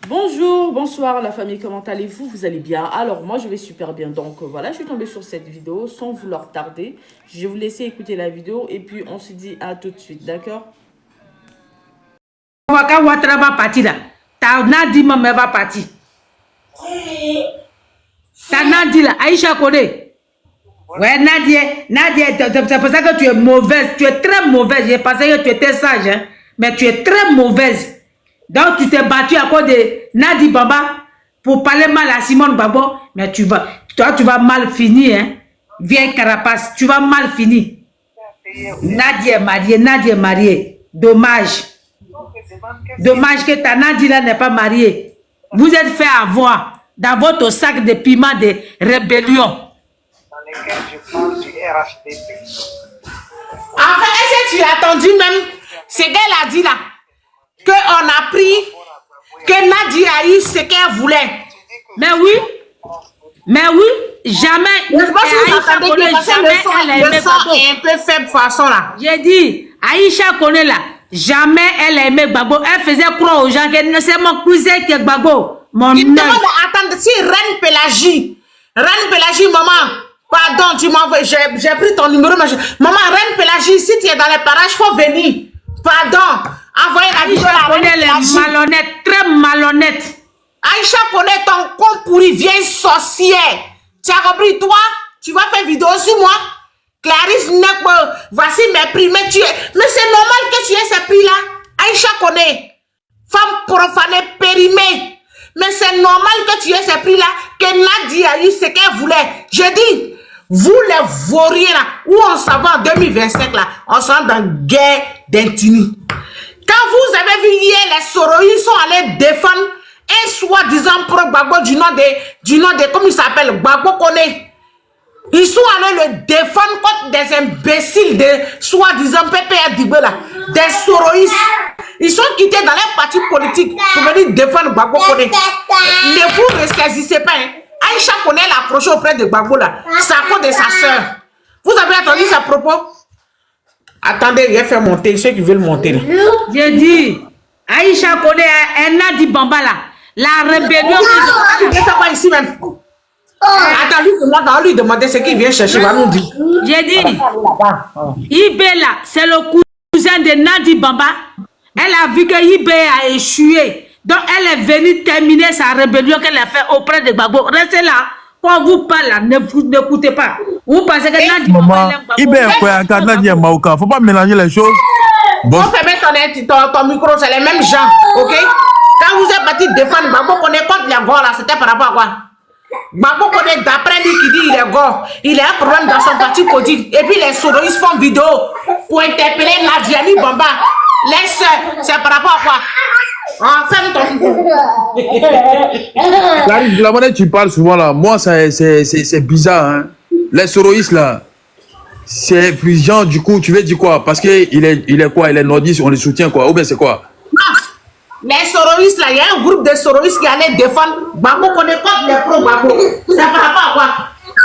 Bonjour, bonsoir la famille, comment allez-vous? Vous allez bien? Alors moi je vais super bien, donc voilà, je suis tombée sur cette vidéo sans vouloir tarder. Je vais vous laisser écouter la vidéo et puis on se dit à tout de suite, d'accord? Quand Ouattara va partir là, ta Nadi maman va partir. Ta Nadi là, Aïcha connaît. Ouais, Nadia, c'est pour ça que tu es mauvaise, tu es très mauvaise. J'ai pensé que tu étais sage, hein, mais tu es très mauvaise. Donc tu t'es battu à cause de Nadi Baba pour parler mal à Simone Babo, mais toi tu vas mal finir, hein. Vieille carapace, tu vas mal finir. Nadia est mariée, dommage. Dommage que ta Nadi là n'est pas mariée. Vous êtes fait avoir dans votre sac de piment de rébellion. Dans lesquels je pense du RHDP. Enfin, est-ce que tu as attendu même ce qu'elle a dit là? Qu'on a pris, que Nadia a eu ce qu'elle voulait. Mais oui, jamais. Le son est un peu faible façon là. J'ai dit, Aïcha connaît là. Jamais elle a aimé Gbagbo. Elle faisait croire aux gens que c'est mon cousin qui est Gbagbo. Mon il demande à attendre si Reine Pélagie, maman, pardon, tu m'envoies, j'ai pris ton numéro. Maman, Reine Pélagie, si tu es dans les parages, il faut venir. Pardon, envoyez la vidéo à Reine Pélagie. Malhonnête, très malhonnête. Aïcha connaît ton compte pourri, vieille sorcière. Tu as compris, toi, tu vas faire vidéo sur moi. Clarisse voici mes prix, mais c'est normal que tu aies ces prix-là. Aïcha connaît, femme profanée, périmée. Mais c'est normal que tu aies ces prix-là, que Nadia a eu ce qu'elle voulait. Je dis, vous les vauriers là, où on s'en va en 2025 là, on s'en va dans une guerre d'intimi. Quand vous avez vu hier, les Soroïs sont allés défendre un soi-disant pro-Gbagbo du nom de, comment il s'appelle, Gbagbo Koné. Ils sont allés le défendre contre des imbéciles de soi-disant PPR Dibé là, des Soroïs. Ils sont quittés dans les partis politiques pour venir défendre Gbagbo Koné. Ne vous ressaisissez pas. Hein. Aïcha Koné l'a approché auprès de Gbagbo là. C'est à cause de sa soeur. Vous avez entendu ses propos? Attendez, il a fait monter ceux qui veulent monter là. J'ai dit, Aïcha Koné, elle a dit Bamba là. La rébellion. C'est pas ici même. Attends, on va lui demander ce qu'il vient chercher, va nous dire. J'ai dit, Ibela, c'est le cousin de Nadi Bamba. Elle a vu que Ibé a échoué. Donc, elle est venue terminer sa rébellion qu'elle a fait auprès de Gbagbo. Restez là. Quand vous parlez, n'écoutez pas. Vous pensez que Nadi Bamba est Ibé est quoi? Nadi est Maouka. Faut pas mélanger les choses. Bon. Faut fermer ton micro, c'est les mêmes gens. Ok? Quand vous êtes parti défendre Gbagbo, qu'on est contre les gars là, c'était par rapport à quoi? Gbagbo connaît d'après lui qui dit il est gore. Il a un problème dans son parti politique. Et puis les Soroïs font vidéo pour interpeller Nadiani Bamba. Les sœurs, c'est par rapport à quoi? Ah, ferme ton. Clarisse, la manière tu parles souvent là, moi c'est bizarre. Hein? Les Soroïs là, c'est genre du coup, tu veux dire quoi? Parce qu'il est quoi? Il est nordiste, on le soutient quoi? Ou bien c'est quoi? Les Soroïs là, il y a un groupe de Soroïs qui allait défendre Gbagbo connaît pas les pro-Gbagbo. C'est par rapport à quoi?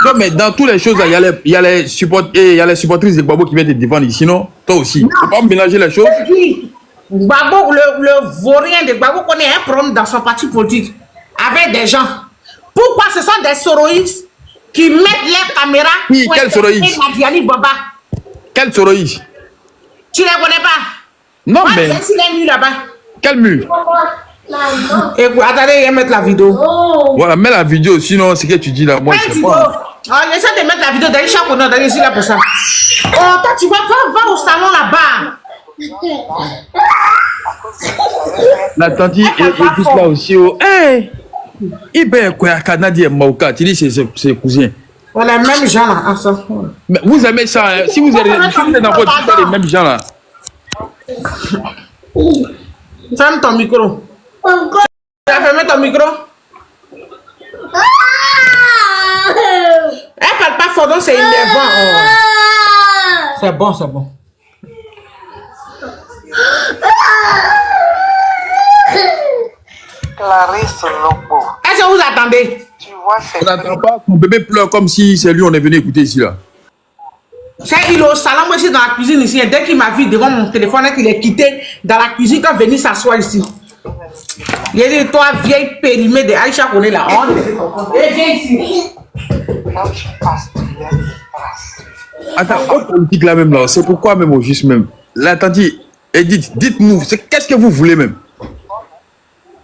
Non, mais dans toutes les choses là, il y a les supportrices de Gbagbo qui viennent te défendre ici, non? Toi aussi. Il faut pas mélanger les choses. Gbagbo, le vaurien de Gbagbo connaît un problème dans son parti politique avec des gens. Pourquoi ce sont des Soroïs qui mettent les caméras pour quel Soroïs? Nadiani Bamba. Quel Soroïs? Tu les connais pas? Non, moi, mais. Je là-bas. Quel mur? Écoute, attendez, je vais mettre la vidéo. Voilà, mets la vidéo, sinon ce que tu dis là, moi je sais pas. Essaie de mettre la vidéo d'aller chaque fois, d'aller ici là pour ça. Oh, toi, tu va au salon là-bas. La tante est plus là aussi. Hé! Il peut être quoi, Canadien et Maouka, tu dis c'est cousin. On est les mêmes gens là. Mais vous aimez ça, hein? Si vous êtes dans votre vie, les mêmes gens là. Ferme ton micro. Tu as fermé ton micro? Elle parle pas fort, donc c'est énervant. Oh. C'est bon, c'est bon. Clarisse Lobo. Est-ce que vous attendez? Tu vois, c'est. On n'attend pas que mon bébé pleure comme si c'est lui on est venu écouter ici là. C'est il est au salon, moi je suis dans la cuisine ici. Et dès qu'il m'a vu devant mon téléphone, il est quitté dans la cuisine quand venu s'asseoir ici. Il a dit, toi, vieille périmée de Aïcha Koné là. Et viens ici. Quand tu passes, tu laisses des traces. Attends, votre politique là même là, c'est pourquoi même au juste même. Là, attendez, Edith, dites-nous, qu'est-ce que vous voulez même?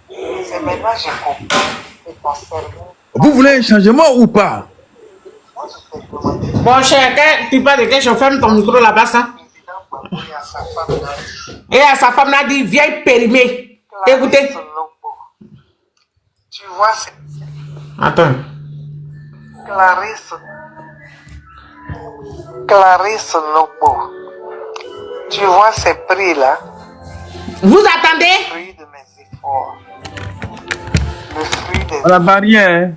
C'est maintenant que j'ai compris que ta cerveau, Vous voulez un changement ou pas? moi je t'ai demandé, le Bon, cher, tu parles de quel je ferme ton micro là-bas, ça? président Gbagbo et à sa femme l'a dit, Et à sa femme l'a dit, vieille périmée. Écoutez. Clarisse Logbo. Tu vois, c'est Attends. Clarisse Logbo. Tu vois ces prix là, Vous attendez? le fruit de mes efforts. Le fruit des On n'a pas rien, hein.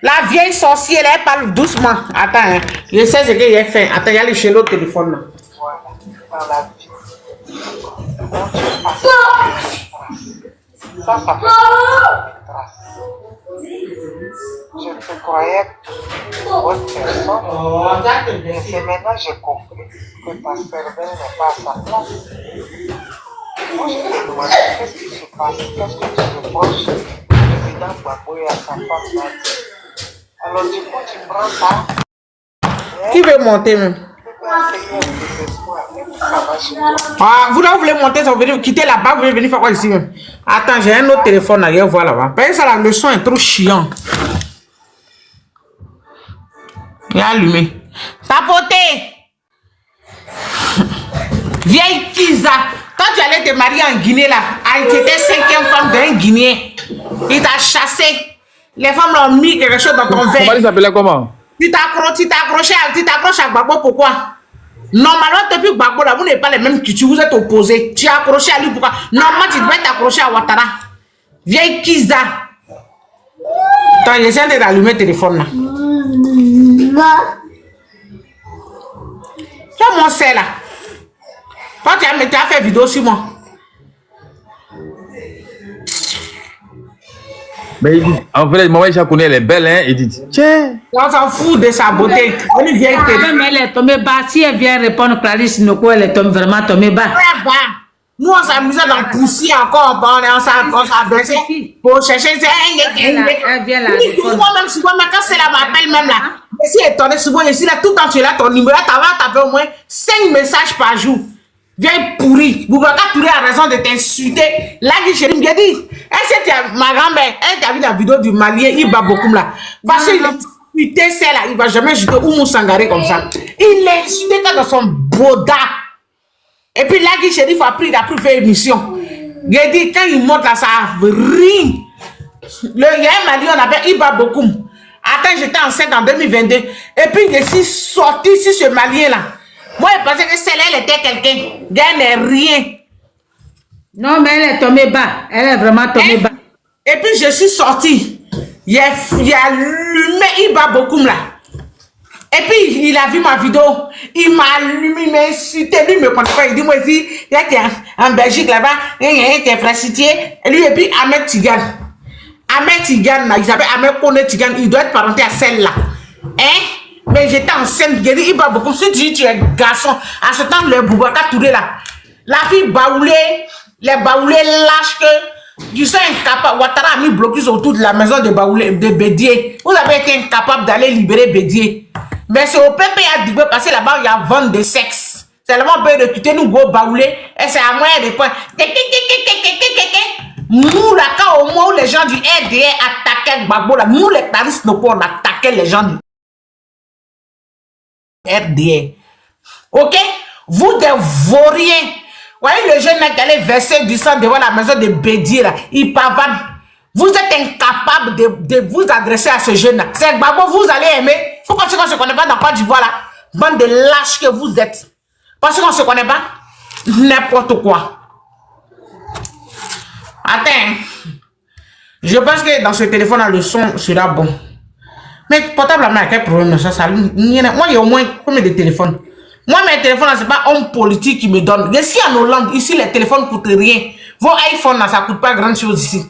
La vieille sorcière, elle parle doucement. Attends, hein. Je sais ce qu'il a fait. Attends, il y a le chez l'autre téléphone là. voilà, dans la vie. Quand tu passes des traces, ça fait des traces. Je te croyais bonne personne, mais c'est maintenant que j'ai compris que ta cervelle n'est pas à sa place. Moi, je te demande qu'est-ce qui se passe, qu'est-ce que tu reproches au président Gbagbo et à sa femme Nadi. Alors, du coup, tu prends ça, Qui veut monter même? tu peux essayer un désespoir, et puis ça va chez toi. Ah, vous là, vous voulez monter, ça vous venez quitter là-bas, vous voulez venir faire quoi ici même? Attends, j'ai un autre téléphone là, viens voir là-bas. Parce que ça, le son est trop chiant. Il est allumé. Tapoté! Vieille Kiza! Quand tu allais te marier en Guinée là, tu étais 5e femme d'un Guinéen. Il t'a chassé. Les femmes l'ont mis quelque chose dans ton verre. Comment il s'appelait comment? Tu t'accroches à Gbagbo, pourquoi? Normalement, depuis Gbagbo, là, vous n'êtes pas les mêmes cultures, vous êtes opposés. Tu es accroché à lui, pourquoi? Normalement, tu devais t'accrocher à Ouattara. Vieille Kiza. Attends, j'essaie d'allumer le téléphone, là. Toi, mon c'est là. Toi, tu as fait vidéo sur moi. Mais Edith, en fait, maman Aïcha Koné, elle est belle, hein, Edith. Tiens. On s'en fout de sa beauté. Elle est vieille télé. Même elle est tombée bas. Si elle vient répondre Clarisse Noko, elle est vraiment tombée bas. Nous, on s'amusait dans le poussier encore. On s'abaissait pour chercher. Elle vient là. Moi-même, souvent, quand c'est là, m'appelle même là. Mais si elle tournait souvent ici, là, tout le temps, tu es là, ton numéro, tu as au moins 5 messages par jour. Vieille pourrie. Boubacar Touré a raison de t'insulter. Là, Chérie me dit, est-ce que ma grand-mère, elle t'a vu la vidéo du Malien, Iba Bokoum là. Parce qu'il insulté celle là, il va jamais jeter Oumou Sangaré comme ça. Il l'a insulté dans son boda. Et puis là, Chérie il a pris faire émission. Il a dit, quand il monte là, ça ring. Il y a un Malien, on appelle Iba Bokoum. Attends, j'étais enceinte en 2022. Et puis, je suis sorti sur ce Malien là. Moi, je pensais que celle-là, elle était quelqu'un. Elle n'est rien. Non, mais elle est tombée bas. Elle est vraiment tombée bas. Et puis, je suis sorti. Il a allumé Iba Bokoum là. Et puis, il a vu ma vidéo. Il m'a allumé, il m'a insulté. Lui, il me connaît pas. Il dit, moi, ici, il y a en Belgique là-bas, il y a un fracitier. Et lui, et puis, Ahmed Tigane. Ahmed Tigane, là, il s'appelle Ahmed Kone Tigane. Il doit être parenté à celle-là. Hein? Mais j'étais enceinte, j'ai dit, il va beaucoup. Si tu es garçon, à ce temps, le Boubacar Touré là, la fille baoulée, les baoulés lâches que, ils sont incapables. Ouattara a mis blocus autour de la maison de Baoulé, de Bédier. Vous avez été incapable d'aller libérer Bédier. Mais c'est au PPA du parce que là-bas, il y a vente de sexe. C'est le moment de recruter nous, go baoulé, et c'est à moyen de points. Nous, là, quand au moment où les gens du RDR attaquaient Gbagbo, là, nous, les Clarisse Noko, on attaquait les gens du RDA. Ok? Vous des vauriens. Voyez le jeune mec qui allait verser du sang devant la maison de Bédier là. Il pavane. Vous êtes incapable de vous adresser à ce jeune là. C'est Gbagbo, vous allez aimer. Faut qu'on se connaît pas dans Côte d'Ivoire là. Bande de lâches que vous êtes. Parce qu'on se connaît pas. N'importe quoi. Attends. Je pense que dans ce téléphone là, le son sera bon. Mais portable, à quel problème ça? Moi, il y a au moins combien de téléphones? Moi, mes téléphones, c'est pas homme politique qui me donne. Ici, en Hollande, ici, les téléphones coûtent rien. Vos iPhones, là, ça coûte pas grand chose ici.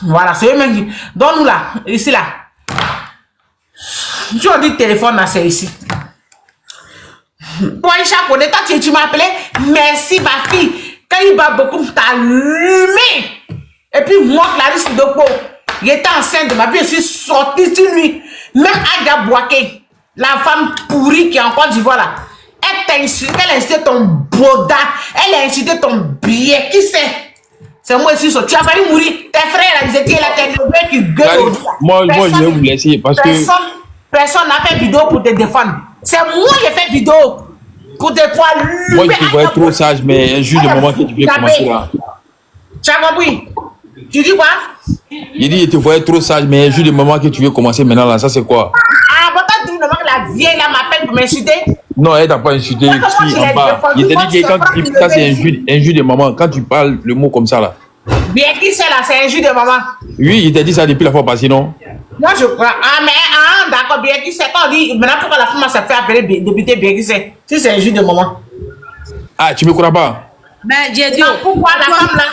Voilà, c'est eux-mêmes qui. Donne-nous là, ici, là. Si on dit téléphone, là, c'est ici. Toi, Aïcha Koné, toi, tu m'as appelé. Merci, ma fille. Quand il va beaucoup t'allumer. Et puis, moi, Clarisse Ndoko, j'étais enceinte de ma vie, je suis sortie sur lui. Même Aïda Bouaké, la femme pourrie qui est en Côte d'Ivoire là, elle t'a insulté, elle a insulté ton boda, elle a insulté ton billet. Qui c'est? C'est moi ici, tu as failli mourir. Tes frères, là, ils étaient là, tes neveux qui gueulent. Moi, je vais vous laisser parce que... Personne n'a fait vidéo pour te défendre. C'est moi qui ai fait vidéo pour te voir. Moi, je te voyais trop sage, mais un jus de moment que tu viens commencer là. Tu as compris? Tu dis quoi? Il dit, je te voyais trop sage, mais un jus de moment que tu veux commencer maintenant là, ça c'est quoi? Ah, bon, t'as dit que la vieille là m'appelle pour m'insulter? Non, elle t'a pas insulté. Si, en bas. Il t'a dit que quand tu dis ça, c'est un jus de maman. Quand tu parles le mot comme ça là. Bien qui c'est là, c'est un jus de maman. Oui, il t'a dit ça depuis la fois passée, non? Moi je crois. Ah, mais d'accord, bien qui c'est. Quand on dit, maintenant pourquoi la femme s'est fait appeler député bien qui c'est? Si c'est un jus de maman. Ah, tu me crois pas? Mais j'ai dit. Pourquoi la femme là?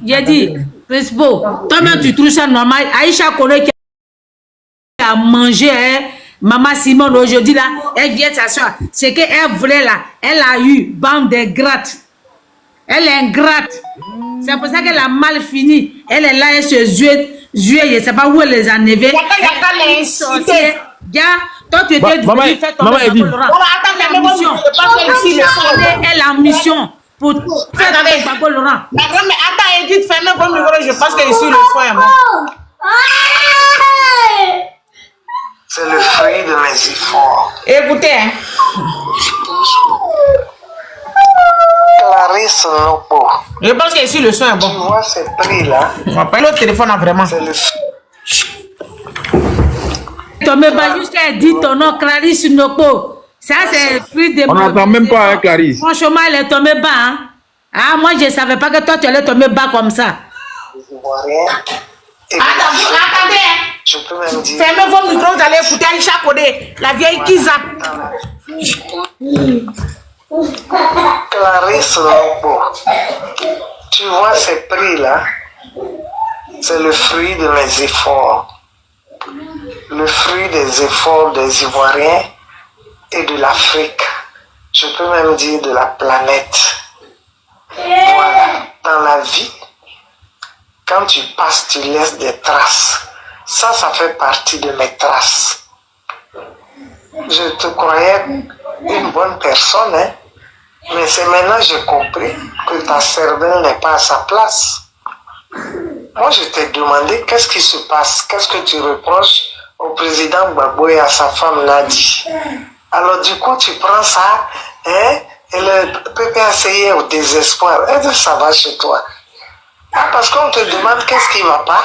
J'ai dit, Prespo, toi-même tu trouves ça normal. Aïcha Koné qui a mangé, hein, Maman Simone aujourd'hui là, elle vient s'asseoir. C'est qu'elle voulait là, elle a eu bande de gratte. Elle est ingrate. C'est pour ça qu'elle a mal fini. Elle est là, elle se zue, je ne sais pas où elle les a enlevés. Elle est sorcière. Toi tu étais maman, maman Edith. Elle a mission pour faire avec Babo Laurent. Mais attends, Edith, fermez vos micros, je pense que je suis le foie. C'est le fruit de mes efforts. Écoutez, hein. Clarisse Ndoko. Je pense que ici le son est Tu bon. vois ces prix-là? On va parler au téléphone là, vraiment. C'est le Tomé pas jusqu'à dire ton nom, Clarisse Ndoko. Ça, c'est fruit de. On n'entend même pas, hein, Clarisse. Franchement, elle est tombée bas. Hein? Ah, moi, je ne savais pas que toi, tu allais tomber bas comme ça. Ivoirien. Attendez, hein. Je peux même dire. Fermez vos micros, vous allez écouter Aïcha Koné, la vieille Kiza. Clarisse Ndoko. Tu vois ces prix-là? C'est le fruit de mes efforts. Le fruit des efforts des Ivoiriens et de l'Afrique. Je peux même dire de la planète. Voilà. Dans la vie, quand tu passes, tu laisses des traces. Ça fait partie de mes traces. Je te croyais une bonne personne, hein? Mais c'est maintenant que j'ai compris que ta cervelle n'est pas à sa place. Moi, je t'ai demandé qu'est-ce qui se passe, qu'est-ce que tu reproches au président Gbagbo et à sa femme Nadi. Alors du coup, tu prends ça, hein, et le PPACI est au désespoir. Est-ce que ça va chez toi? Ah, parce qu'on te demande qu'est-ce qui ne va pas.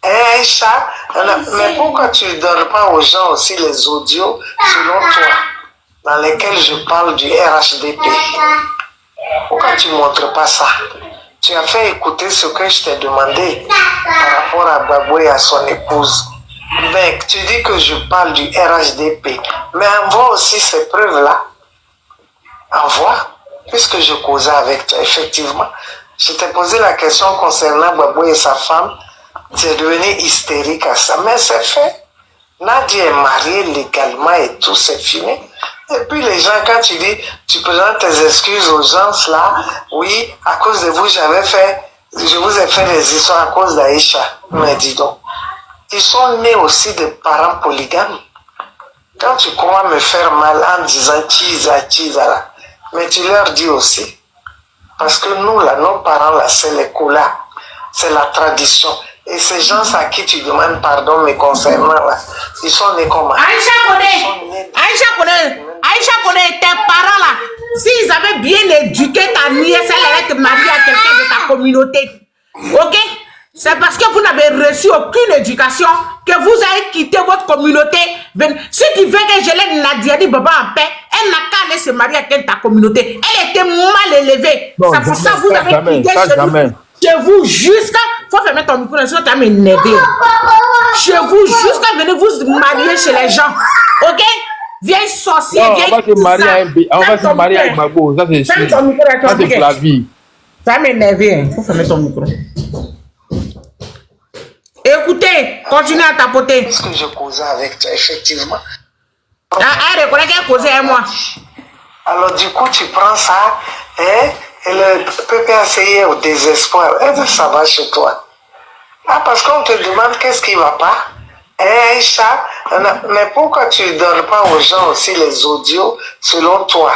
Hein, Aïcha, mais pourquoi tu ne donnes pas aux gens aussi les audios, selon toi, dans lesquels je parle du RHDP? Pourquoi tu ne montres pas ça? Tu as fait écouter ce que je t'ai demandé par rapport à Gbagbo et à son épouse. Mais tu dis que je parle du RHDP, mais envoie aussi ces preuves-là. Envoie, puisque je causais avec toi, effectivement. Je t'ai posé la question concernant Gbagbo et sa femme. Tu es devenu hystérique à ça, mais c'est fait. Nadia est mariée légalement et tout, c'est fini. Et puis les gens, quand tu dis, tu présentes tes excuses aux gens là, oui, à cause de vous, je vous ai fait des histoires à cause d'Aïcha. Mais dis donc, ils sont nés aussi de parents polygames. Quand tu crois me faire mal en disant tisa là, mais tu leur dis aussi, parce que nous là, nos parents là, c'est les colas, c'est la tradition. Et ces gens à qui tu demandes pardon me concernant là, ils sont nés comme Aïcha Koné, tes parents là, s'ils avaient bien éduqué ta nièce, elle allait te marier à quelqu'un de ta communauté. Ok? C'est parce que vous n'avez reçu aucune éducation que vous avez quitté votre communauté. Si tu veux que je l'aide Nadia dit Baba en paix, elle n'a qu'à aller se marier avec quelqu'un de ta communauté. Elle était mal élevée. C'est pour ça que vous avez quitté chez vous jusqu'à... Faut fermer ton micro, sinon tu vas m'énerver. Chez vous jusqu'à venir vous marier chez les gens. Ok? Vieille sorcière, on va se marier avec Gbagbo, ça c'est sûr. Ça c'est pour la vie. Ça va m'énerver, faut fermer ton micro. Écoutez, continuez à tapoter. Est-ce que je causais avec toi, effectivement? Elle reconnaît qu'elle causait avec moi. Alors du coup, tu prends ça, hein, et le PPACI est au désespoir. Est-ce que ça va chez toi? Ah, parce qu'on te demande qu'est-ce qui ne va pas. Eh, Aïcha, mais pourquoi tu ne donnes pas aux gens aussi les audios, selon toi,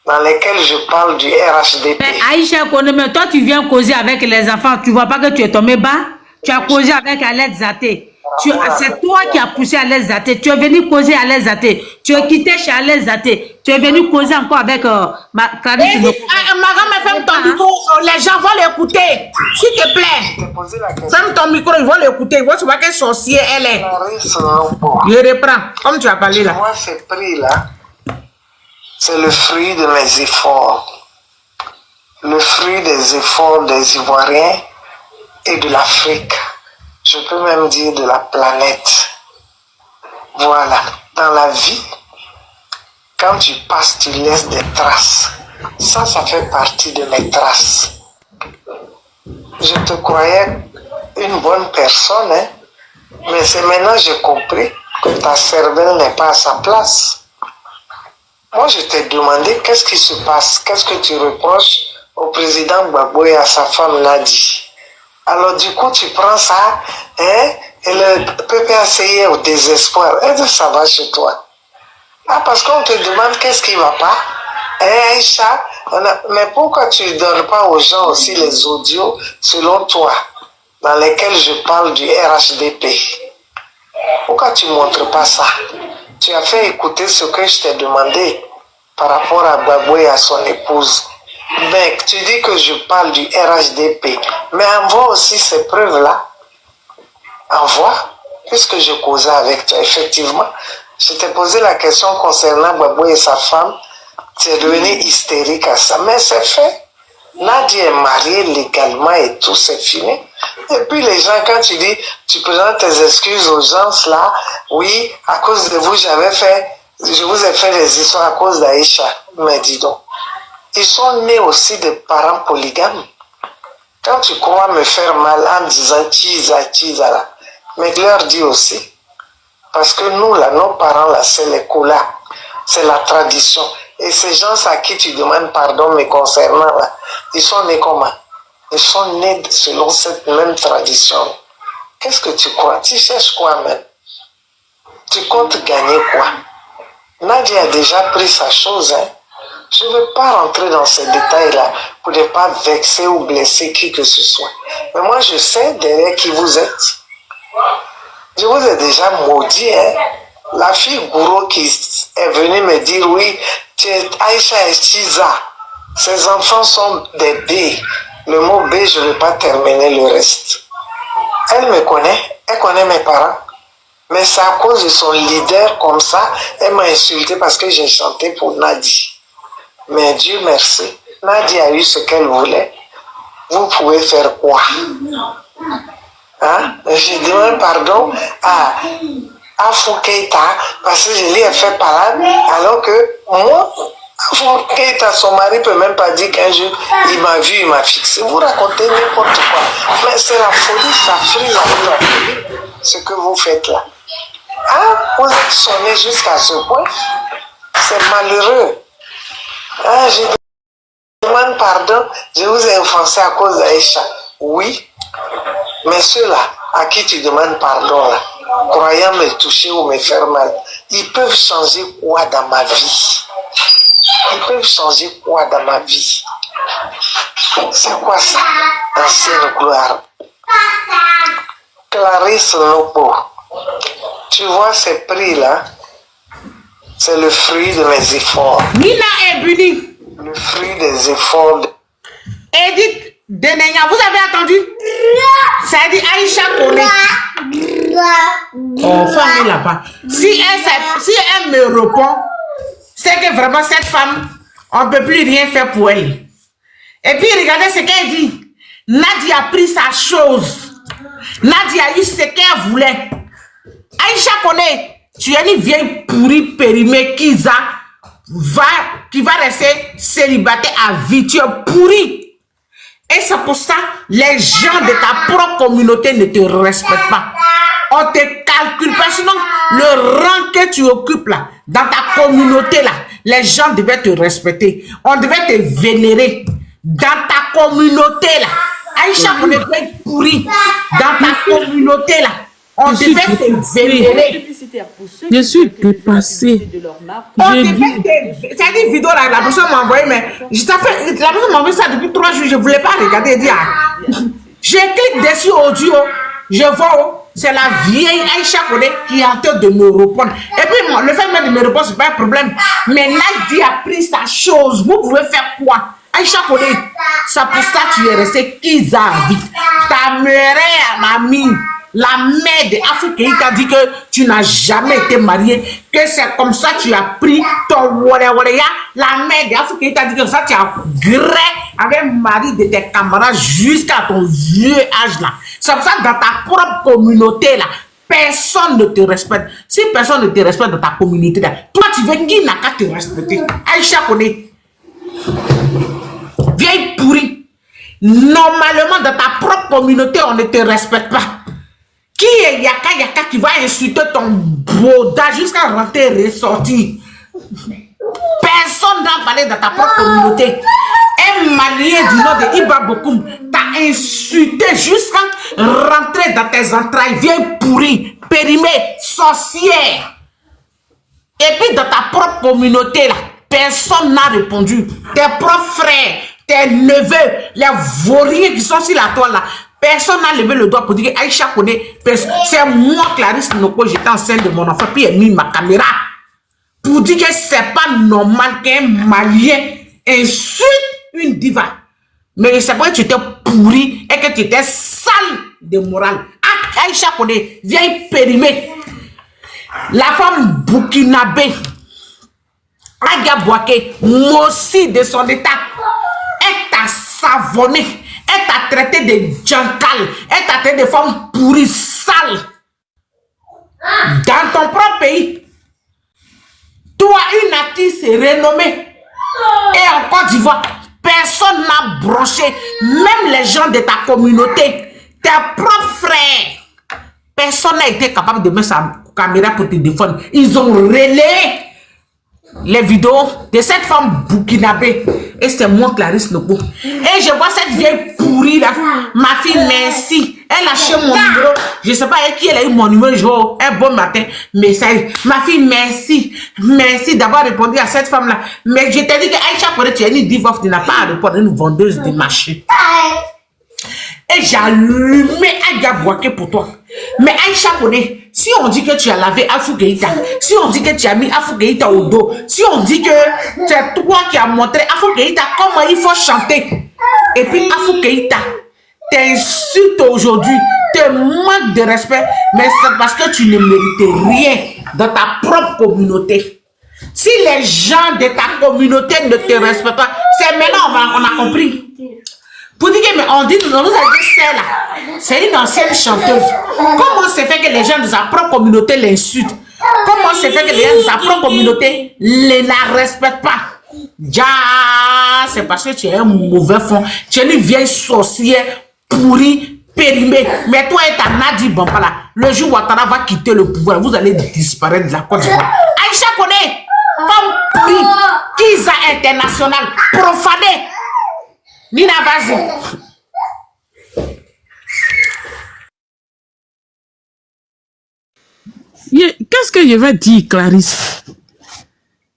dans lesquels je parle du RHDP? Mais Aïcha, mais toi, tu viens causer avec les enfants. Tu ne vois pas que tu es tombé bas? Tu as causé avec Aled Zaté. C'est toi qui as poussé Aled Zaté. Tu es venu causer Aled Zaté. Tu es quitté chez Aled Zaté. Tu es venu causer encore avec Clarisse. Ferme ton micro. Les gens vont l'écouter. S'il te plaît. Ferme ton micro, ils vont l'écouter. Ils vont savoir quel sorcier elle est. Je reprends. Comme tu as parlé là. Moi, ces prix-là, c'est le fruit de mes efforts. Le fruit des efforts des Ivoiriens et de l'Afrique. Je peux même dire de la planète. Voilà. Dans la vie, quand tu passes, tu laisses des traces. Ça fait partie de mes traces. Je te croyais une bonne personne, hein? Mais c'est maintenant que j'ai compris que ta cervelle n'est pas à sa place. Moi, je t'ai demandé qu'est-ce qui se passe, qu'est-ce que tu reproches au président Gbagbo et à sa femme Nadi. Alors du coup, tu prends ça, hein, et le PPACI est au désespoir. Est-ce que ça va chez toi? Ah, parce qu'on te demande qu'est-ce qui ne va pas. Eh, Aïcha, mais pourquoi tu ne donnes pas aux gens aussi les audios, selon toi, dans lesquels je parle du RHDP? Pourquoi tu ne montres pas ça? Tu as fait écouter ce que je t'ai demandé par rapport à Gbagbo et à son épouse. Mec, tu dis que je parle du RHDP, mais envoie aussi ces preuves-là. Envoie, puisque je causais avec toi, effectivement. Je t'ai posé la question concernant Gbagbo et sa femme. Tu es devenu hystérique à ça, mais c'est fait. Nadia est mariée légalement et tout, c'est fini. Et puis les gens, quand tu dis, tu présentes tes excuses aux gens là, oui, à cause de vous, je vous ai fait des histoires à cause d'Aïcha. Mais dis donc. Ils sont nés aussi de parents polygames. Quand tu crois me faire mal en disant tisa là, mais leur dis aussi. Parce que nous là, nos parents là, c'est les colas. C'est la tradition. Et ces gens à qui tu demandes pardon me concernant là, ils sont nés comment? Ils sont nés selon cette même tradition. Qu'est-ce que tu crois? Tu cherches quoi même? Tu comptes gagner quoi? Nadia a déjà pris sa chose, hein? Je ne veux pas rentrer dans ces détails-là pour ne pas vexer ou blesser qui que ce soit. Mais moi, je sais derrière qui vous êtes. Je vous ai déjà maudit, hein? La fille Gouro qui est venue me dire, oui, tu es Aïcha et Chiza. Ses enfants sont des B. Le mot B, je ne vais pas terminer le reste. Elle me connaît, elle connaît mes parents. Mais c'est à cause de son leader comme ça, elle m'a insulté parce que j'ai chanté pour Nadi. Mais Dieu merci, Nadia a eu ce qu'elle voulait. Vous pouvez faire quoi? Hein? Je demande pardon à Afou Keïta parce que je lui ai fait parade alors que moi, Afou Keïta, son mari ne peut même pas dire qu'un jour il m'a vu, il m'a fixé. Vous racontez n'importe quoi. Mais c'est la folie, ça frise la folie, ce que vous faites là. Ah, vous êtes sonné jusqu'à ce point? C'est malheureux. Ah, je demande pardon, je vous ai offensé à cause d'Aïcha. Oui, mais ceux-là, à qui tu demandes pardon, là, croyant me toucher ou me faire mal, ils peuvent changer quoi dans ma vie? Ils peuvent changer quoi dans ma vie? C'est quoi ça? Ancienne gloire. Clarisse Lopo, tu vois ces prix-là? C'est le fruit de mes efforts. Nina est Buni. Le fruit des efforts. Edith Denenya, vous avez entendu? Ça dit Aïcha Kone. Oh, femme là-bas. Si elle me répond, c'est que vraiment cette femme, on ne peut plus rien faire pour elle. Et puis regardez ce qu'elle dit. Nadia a pris sa chose. Nadia a eu ce qu'elle voulait. Aïcha Kone, tu es une vieille pourrie périmée qui va rester célibataire à vie. Tu es pourrie. Et c'est pour ça les gens de ta propre communauté ne te respectent pas. On te calcule pas. Sinon, le rang que tu occupes là, dans ta communauté là, les gens devaient te respecter. On devait te vénérer dans ta communauté là. Aïcha, on devait pourri dans ta communauté là. On devait te vénérer. Je suis dépassée. On devait te... C'est une vidéo là, la personne m'a envoyé, mais la personne m'a envoyé ça depuis 3 jours, je ne voulais pas regarder. Je clique dessus audio, je vois, c'est la vieille Aïcha Koné qui est en train de me répondre. Et puis, le fait même de me répondre, ce n'est pas un problème. Mais Nadi a pris sa chose. Vous pouvez faire quoi? Aïcha Koné, ça pour ça tu es resté Kizavit. Ta mère, mamie, la mère de Afrique t'a dit que tu n'as jamais été mariée, que c'est comme ça tu as pris ton wale-wale-ya. La mère de Afrique t'a dit que ça tu as gré avec le mari de tes camarades jusqu'à ton vieux âge là. C'est pour ça que dans ta propre communauté là, personne ne te respecte. Si personne ne te respecte dans ta communauté là, toi tu veux qui n'a qu'à te respecter? Aïcha Koné, vieille pourrie. Normalement dans ta propre communauté on ne te respecte pas. Qui est Yaka qui va insulter ton boda jusqu'à rentrer et ressortir? Personne n'a parlé dans ta propre communauté. Un Malien du nom de Iba Bokoum t'a insulté jusqu'à rentrer dans tes entrailles. Viens pourri, périmé, sorcière. Et puis dans ta propre communauté là, personne n'a répondu. Tes propres frères, tes neveux, les vauriens qui sont sur la toile là, personne n'a levé le doigt pour dire que Aïcha Koné, c'est moi, Clarisse Noko, j'étais enceinte de mon enfant, puis elle a mis ma caméra. Pour dire que c'est pas normal qu'un Malien insulte une diva. Mais c'est pas que tu étais pourri et que tu étais sale de morale. Aïcha Koné, viens périmé. La femme burkinabé, Adia Boaké, Mossi de son état, elle t'a savonné. Elle t'a traité de jankal. Elle t'a traité de femmes pourries, sales. Dans ton propre pays, toi, une artiste renommée. Et en Côte d'Ivoire, personne n'a branché. Même les gens de ta communauté, tes propres frères. Personne n'a été capable de mettre sa caméra pour te défendre. Ils ont relayé les vidéos de cette femme burkinabé. Et c'est moi, Clarisse Noko. Et je vois cette vieille pourrie là. Ma fille, merci. Elle a acheté mon numéro. Je ne sais pas avec qui elle a eu mon numéro. Je vois un bon matin. Message. Ma fille, merci. Merci d'avoir répondu à cette femme là. Mais je t'ai dit que Aïcha Koné, tu es une divorce. Tu n'as pas à répondre à une vendeuse de marché. Et j'ai allumé Aïcha Boaké pour toi. Mais Aïcha Koné, si on dit que tu as lavé Afou Keïta, si on dit que tu as mis Afou Keïta au dos, si on dit que c'est toi qui as montré Afou Keïta comment il faut chanter, et puis Afou Keïta t'insulte aujourd'hui, te manque de respect, mais c'est parce que tu ne mérites rien dans ta propre communauté. Si les gens de ta communauté ne te respectent pas, c'est maintenant on a compris. Pour dire que, mais on dit, nous avons dit c'est là. C'est une ancienne chanteuse. Comment se fait que les gens de sa propre communauté l'insultent? Comment se fait que les gens de sa propre communauté ne la respectent pas? Ja, c'est parce que tu es un mauvais fond. Tu es une vieille sorcière pourrie, périmée. Mais toi et ta Nadi Bambala, le jour où Ouattara va quitter le pouvoir, vous allez disparaître de la Côte d'Ivoire. Aïcha Koné, femme pourrie, Kiza international, profanée. Nina, vas-y. Qu'est-ce que je vais dire, Clarisse?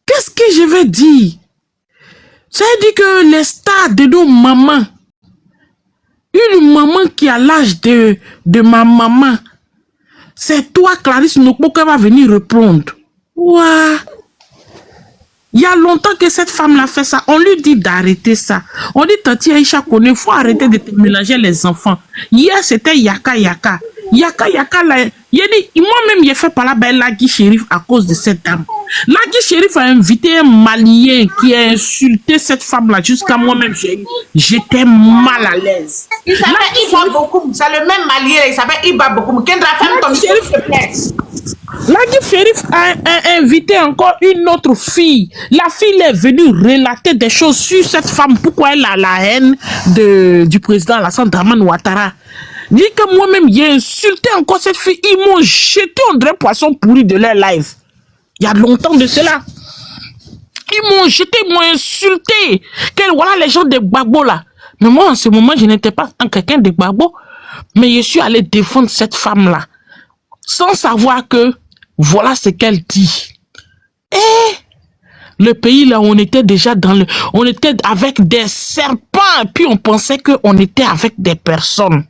Qu'est-ce que je vais dire? Ça veut dire que les stars de nos mamans, une maman qui a l'âge de ma maman, c'est toi, Clarisse Noko, qui va venir répondre. Ouah. Il y a longtemps que cette femme-là fait ça. On lui dit d'arrêter ça. On dit, Tati Aïcha Koné, il faut arrêter de te mélanger les enfants. Hier, c'était Yaka Yaka. Yaka Yaka, là, moi-même, j'ai fait par là, ben, Lagui Chérif à cause de cette dame. Lagui Chérif a invité un Malien qui a insulté cette femme-là jusqu'à moi-même. J'étais mal à l'aise. Il s'appelle Iba Bokoum. C'est le même Malien, il s'appelle Iba Bokoum. Kendra, femme ton Chérif, s'il te plaît. Lagui Chérif a invité encore une autre fille. La fille est venue relater des choses sur cette femme. Pourquoi elle a la haine du président Alassane Dramane Ouattara. Dit que moi-même, j'ai insulté encore cette fille. Ils m'ont jeté en vrai poisson pourri de leur live. Il y a longtemps de cela. Ils m'ont jeté, ils m'ont insulté. Que voilà les gens de Gbagbo là. Mais moi, en ce moment, je n'étais pas quelqu'un de Gbagbo. Mais je suis allé défendre cette femme-là. Sans savoir que voilà ce qu'elle dit. Et le pays là, on était déjà on était avec des serpents. Et puis on pensait qu'on était avec des personnes.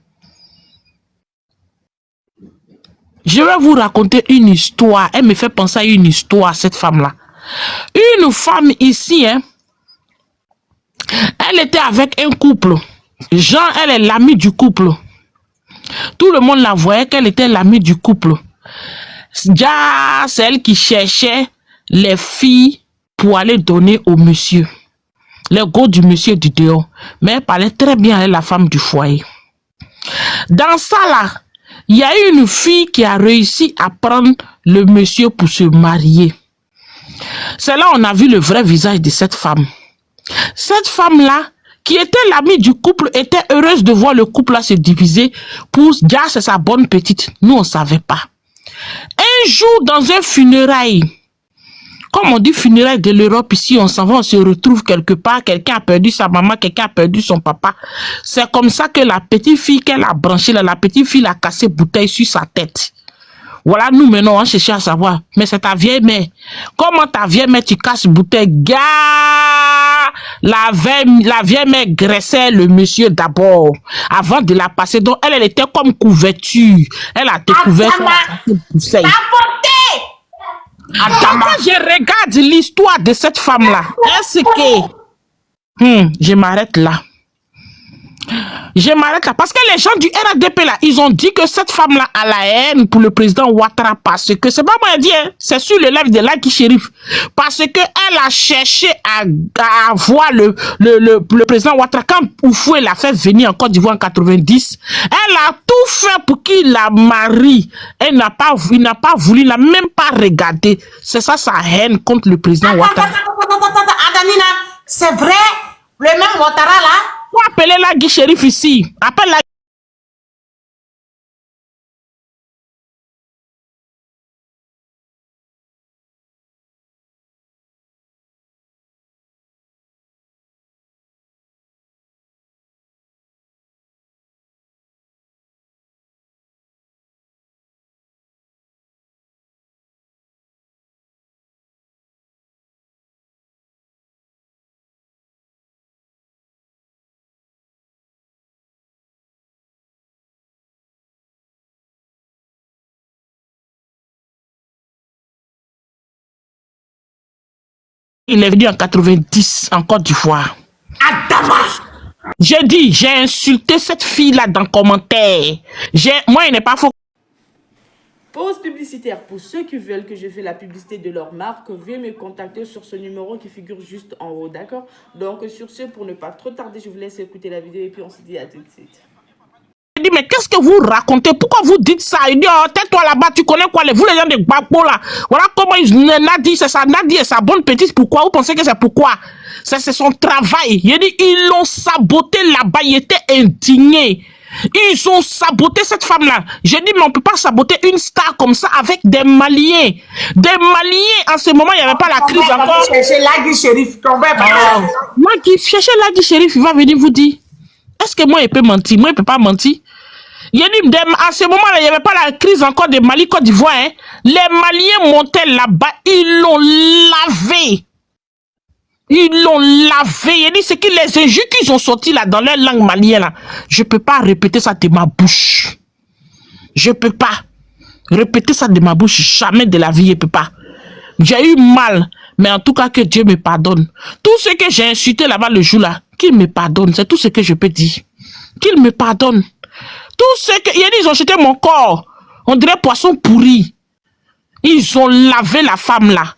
Je vais vous raconter une histoire. Elle me fait penser à une histoire, cette femme-là. Une femme ici, hein, elle était avec un couple. Jean, elle est l'amie du couple. Tout le monde la voyait qu'elle était l'amie du couple. Déjà, c'est elle qui cherchait les filles pour aller donner au monsieur. Les go du monsieur du dehors. Mais elle parlait très bien avec la femme du foyer. Dans ça là, il y a une fille qui a réussi à prendre le monsieur pour se marier. C'est là on a vu le vrai visage de cette femme. Cette femme-là, qui était l'amie du couple, était heureuse de voir le couple là se diviser pour dire c'est sa bonne petite. Nous, on ne savait pas. Un jour, dans un funérail, comme on dit funérailles de l'Europe, ici, on s'en va, on se retrouve quelque part, quelqu'un a perdu sa maman, quelqu'un a perdu son papa. C'est comme ça que la petite fille qu'elle a branchée, là, la petite fille a cassé bouteille sur sa tête. Voilà, nous maintenant, on cherche à savoir, mais c'est ta vieille mère. Comment ta vieille mère, tu casses bouteille? Gars, la vieille mère graissait le monsieur d'abord, avant de la passer. Donc, elle était comme couverture. Elle a découvert ça. Quand je regarde l'histoire de cette femme-là, est-ce que... je m'arrête là. Je m'arrête là. Parce que les gens du RADP là, ils ont dit que cette femme-là a la haine pour le président Ouattara. Parce que, c'est pas moi qui dis, hein, c'est sur le live de Lucky Sheriff. Parce qu'elle a cherché à voir le président Ouattara. Quand Oufoué l'a fait venir en Côte d'Ivoire en 90, elle a tout fait pour qu'il la marie. Il n'a pas voulu, il n'a même pas regardé. C'est ça sa haine contre le président Ouattara. Adanina, c'est vrai, le même Ouattara là? Vous appelez la Guy Sheriff ici. Appelle la... Il est venu en 90 en Côte d'Ivoire. J'ai dit, j'ai insulté cette fille-là dans le commentaire. Moi, il n'est pas faux. Pause publicitaire. Pour ceux qui veulent que je fasse la publicité de leur marque, veuillez me contacter sur ce numéro qui figure juste en haut, d'accord? Donc, sur ce, pour ne pas trop tarder, je vous laisse écouter la vidéo et puis on se dit à tout de suite. Il dit, mais qu'est-ce que vous racontez? Pourquoi vous dites ça? Il dit, oh, tais-toi là-bas, tu connais quoi? Vous, les gens de Gbagbo là. Voilà comment Nadi, c'est ça. Nadi est sa bonne petite. Pourquoi? Vous pensez que c'est pourquoi? C'est son travail. Il dit, ils l'ont saboté là-bas. Il était indigné. Ils ont saboté cette femme-là. J'ai dit, mais on ne peut pas saboter une star comme ça avec des Maliens. Des Maliens, en ce moment, il n'y avait pas la crise encore. Chercher Lagui Sheriff. Moi qui cherchais Lagui Sheriff, il va venir vous dire. Est-ce que moi, il peut mentir? Moi, il ne peut pas mentir. Il a dit, à ce moment-là, il n'y avait pas la crise encore de Mali, Côte d'Ivoire. Hein. Les Maliens montaient là-bas, ils l'ont lavé. Ils l'ont lavé. Il a dit, c'est que les injures qu'ils ont sortis là, dans leur langue malienne, là, je ne peux pas répéter ça de ma bouche. Je ne peux pas répéter ça de ma bouche. Jamais de la vie, je ne peux pas. J'ai eu mal. Mais en tout cas, que Dieu me pardonne. Tout ce que j'ai insulté là-bas le jour-là, qu'il me pardonne. C'est tout ce que je peux dire. Qu'il me pardonne. Tout ce que... Ils ont jeté mon corps. On dirait poisson pourri. Ils ont lavé la femme là.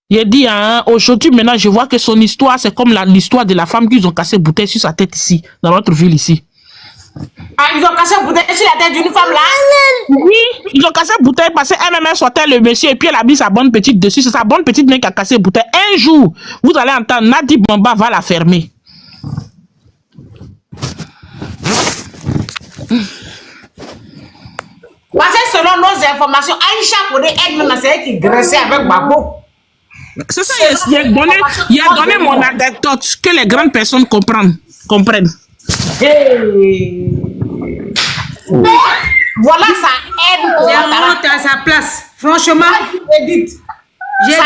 Il a dit, hein, aujourd'hui, maintenant, je vois que son histoire, c'est comme l'histoire de la femme qu'ils ont cassé bouteille sur sa tête ici, dans notre ville ici. Ah, ils ont cassé bouteille sur la tête d'une femme là? Oui, ils ont cassé bouteille parce qu'elle-même sortait le monsieur et puis elle a mis sa bonne petite dessus. C'est sa bonne petite main qui a cassé bouteille. Un jour, vous allez entendre, Nadi Bamba va la fermer. Parce que selon nos informations, Aïcha Koné elle-même, c'est elle qui graissait avec Gbagbo. C'est ça, il a donné mon anecdote que les grandes personnes comprennent. Hey. Voilà sa haine. J'ai honte à sa place. Franchement, j'ai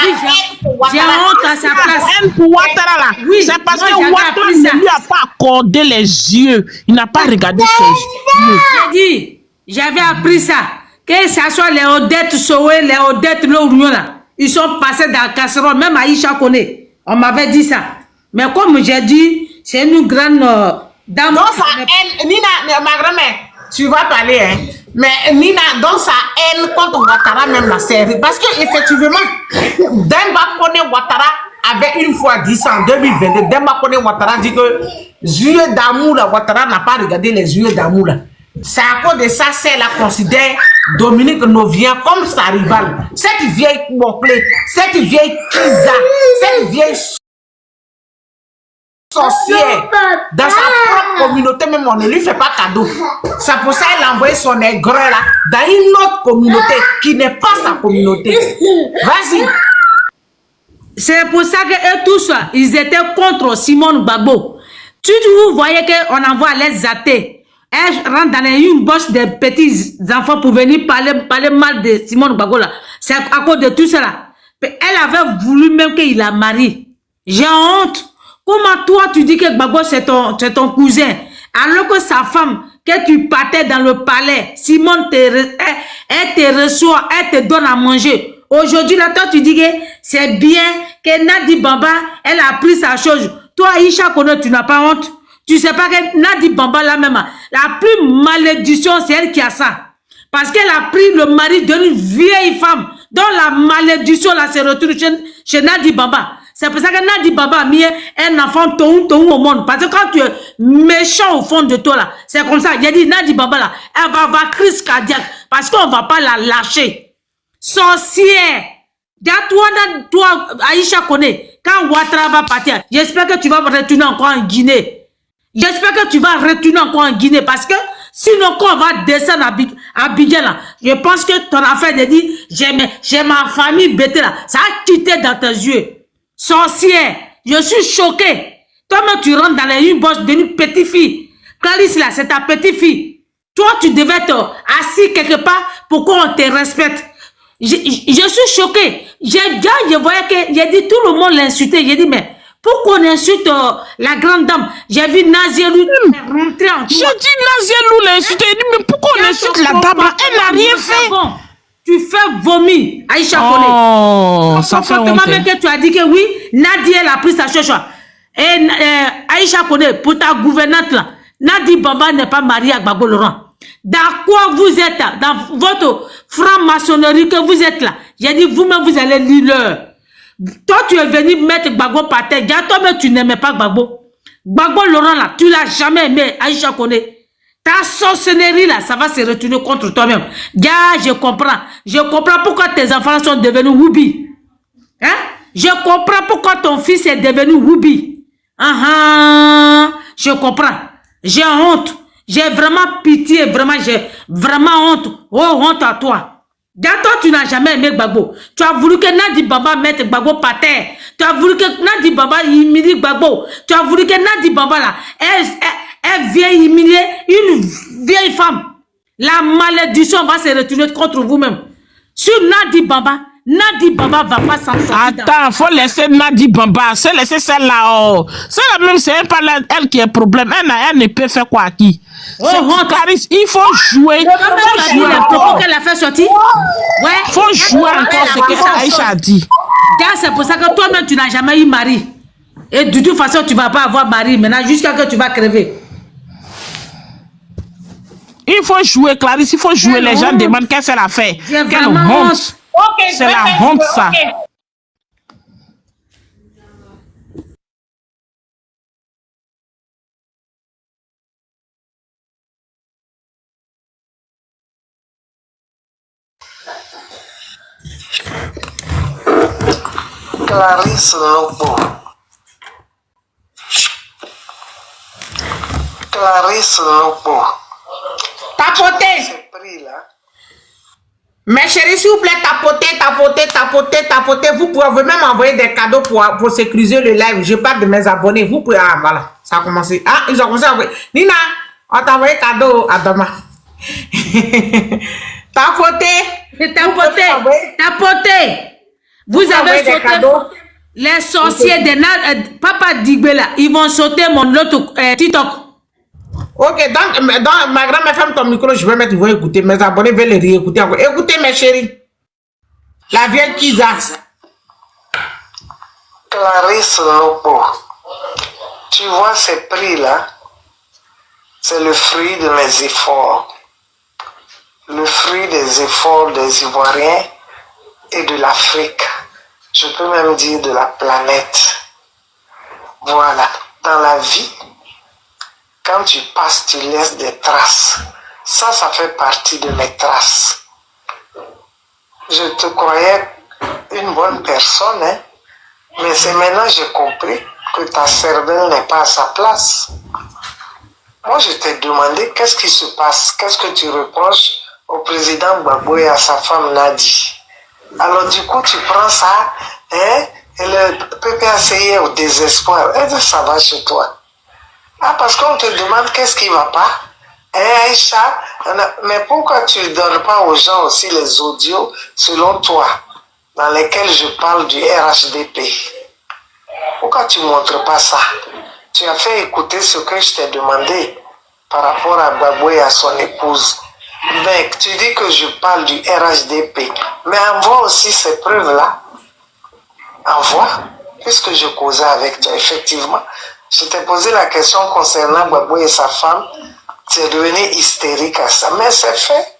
honte à sa place. Haine pour Ouattara là. Oui, c'est parce moi, que j'avais Ouattara appris ça. ne lui a pas accordé les yeux. Il n'a pas regardé ses yeux. J'ai dit, j'avais appris ça. Que ce soit les Odette Sowe, les Odette Lorion là, ils sont passés dans la casserole. Même Aïcha connaît. On m'avait dit ça. Mais comme j'ai dit, c'est une grande dame. Dans sa haine, Nina, ma grand-mère, tu vas parler, hein. Mais Nina, dans sa haine contre Ouattara, même la série. Parce qu'effectivement, Demba Kone Ouattara avait une fois dit ça en 2022. Demba Kone Ouattara dit que yeux d'amour, Ouattara n'a pas regardé les yeux d'amour. C'est à cause de ça, c'est la considère Dominique Novien comme sa rivale. Cette vieille Moplé, cette vieille Kiza, cette vieille sorcière, dans sa propre communauté, même on ne lui fait pas cadeau. C'est pour ça qu'elle a envoyé son aigreur là dans une autre communauté qui n'est pas sa communauté. Vas-y. C'est pour ça que eux tous, ils étaient contre Simone Gbagbo. Vous voyez qu'on envoie les athées. Elle rentre dans une bosse des petits enfants pour venir parler mal de Simone Gbagbo là. C'est à cause de tout cela. Elle avait voulu même qu'il la marie. J'ai honte. Comment toi tu dis que Gbagbo c'est ton cousin, alors que sa femme, que tu partais dans le palais, Simone elle te reçoit, elle te donne à manger. Aujourd'hui là, toi tu dis que c'est bien que Nadi Bamba, elle a pris sa chose. Toi Aïcha Koné, tu n'as pas honte. Tu sais pas que Nadi Bamba là même, la plus malédiction c'est elle qui a ça. Parce qu'elle a pris le mari d'une vieille femme dont la malédiction là se retrouve chez Nadi Bamba. C'est pour ça que Nadi Baba a mis un enfant tout au monde. Parce que quand tu es méchant au fond de toi là, c'est comme ça. Il a dit Nadi Baba là, elle va avoir crise cardiaque. Parce qu'on ne va pas la lâcher. Sorcière. Toi, Aïcha connaît. Quand Ouattara va partir, j'espère que tu vas retourner encore en Guinée. J'espère que tu vas retourner encore en Guinée. Parce que sinon, quand on va descendre à Abidjan là, je pense que ton affaire de dire, j'ai ma famille bêtée là, ça a quitté dans tes yeux. Sorcière, je suis choquée. Toi-même, tu rentres dans une bosse d'une petite fille. Clarisse, là, c'est ta petite fille. Toi, tu devais être assis quelque part pour qu'on te respecte. Je suis choquée. Je voyais que, j'ai dit, tout le monde l'insultait. J'ai dit, mais pourquoi on insulte la grande dame? J'ai vu Nazielou rentrer en toi. J'ai dit Nazielou l'insulter. J'ai dit, mais pourquoi on insulte la dame? Elle n'a rien fait. Tu fais vomir, Aïcha Koné. Oh, ça fait honte. Même que tu as dit que oui, Nadia elle a pris sa chose. Et Aïcha Koné, pour ta gouvernante là, Nadi Bamba n'est pas marié à Gbagbo Laurent. Dans quoi vous êtes là? Dans votre franc-maçonnerie que vous êtes là. J'ai dit, vous-même, vous allez lire l'heure. Toi, tu es venu mettre Gbagbo par terre. Toi-même, tu n'aimais pas Gbagbo. Gbagbo Laurent là, tu l'as jamais aimé, Aïcha Koné. Ta sorcellerie là, ça va se retourner contre toi-même. Gars, je comprends. Je comprends pourquoi tes enfants sont devenus Woubi. Hein? Je comprends pourquoi ton fils est devenu Woubi. Je comprends. J'ai honte. J'ai vraiment pitié. Vraiment, j'ai vraiment honte. Oh, honte à toi. Gars, toi, tu n'as jamais aimé Gbagbo. Tu as voulu que Nadi Bamba mette Gbagbo par terre. Tu as voulu que Nadi Bamba humilie Gbagbo. Tu as voulu que Nadi Bamba là, elle vient humilier une vieille femme. La malédiction va se retourner contre vous-même. Sur Nadi Bamba va pas s'en sortir. Attends, faut laisser Nadi Bamba. C'est laisser celle-là. Oh. Celle-là même, c'est pas elle qui est problème. Elle ne peut faire quoi à qui? Clarisse, il faut jouer. Pourquoi qu'elle a fait sortir? Ouais. Il faut jouer encore ce que Aïcha a dit. C'est pour ça que toi-même, tu n'as jamais eu mari. Et de toute façon, tu ne vas pas avoir mari maintenant jusqu'à ce que tu vas crever. Il faut jouer, Clarisse, il faut jouer. Les gens demandent qu'est-ce qu'elle a fait. Quelle honte. C'est la honte, ça. Clarisse Lobo. Clarisse Lobo. Papoter. Ce prix là, Mes chéris, s'il vous plaît, tapotez. Vous pouvez même envoyer des cadeaux pour sécuriser le live. Je parle de mes abonnés. Vous pouvez... Ah, voilà. Ça a commencé. Ah, ils ont commencé à envoyer. Nina, on t'a envoyé cadeau à demain. Tapotez. Vous avez sauté les sorciers de Papa Digbe là. Ils vont sauter mon autre TikTok. Ok, donc ma grand-mère ferme ton micro, je vais mettre, ils vont écouter. Mes abonnés veulent les réécouter encore. Écoutez mes chéris. La vieille Kiza. Clarisse Lopo, tu vois ces prix-là, c'est le fruit de mes efforts. Le fruit des efforts des Ivoiriens et de l'Afrique. Je peux même dire de la planète. Voilà, dans la vie, quand tu passes, tu laisses des traces. Ça fait partie de mes traces. Je te croyais une bonne personne, hein? Mais c'est maintenant que j'ai compris que ta cervelle n'est pas à sa place. Moi, je t'ai demandé qu'est-ce qui se passe, qu'est-ce que tu reproches au président Gbagbo et à sa femme Nadi. Alors du coup, tu prends ça, hein? Et le PPACI est au désespoir. Est-ce que ça va chez toi? Ah, parce qu'on te demande qu'est-ce qui ne va pas. Eh, Aïcha, mais pourquoi tu ne donnes pas aux gens aussi les audios, selon toi, dans lesquels je parle du RHDP? Pourquoi tu ne montres pas ça? Tu as fait écouter ce que je t'ai demandé par rapport à Gbagbo et à son épouse. Mais tu dis que je parle du RHDP. Mais envoie aussi ces preuves-là. Envoie, puisque je causais avec toi, effectivement. Je t'ai posé la question concernant Gbagbo et sa femme. Tu es devenu hystérique à ça. Mais c'est fait.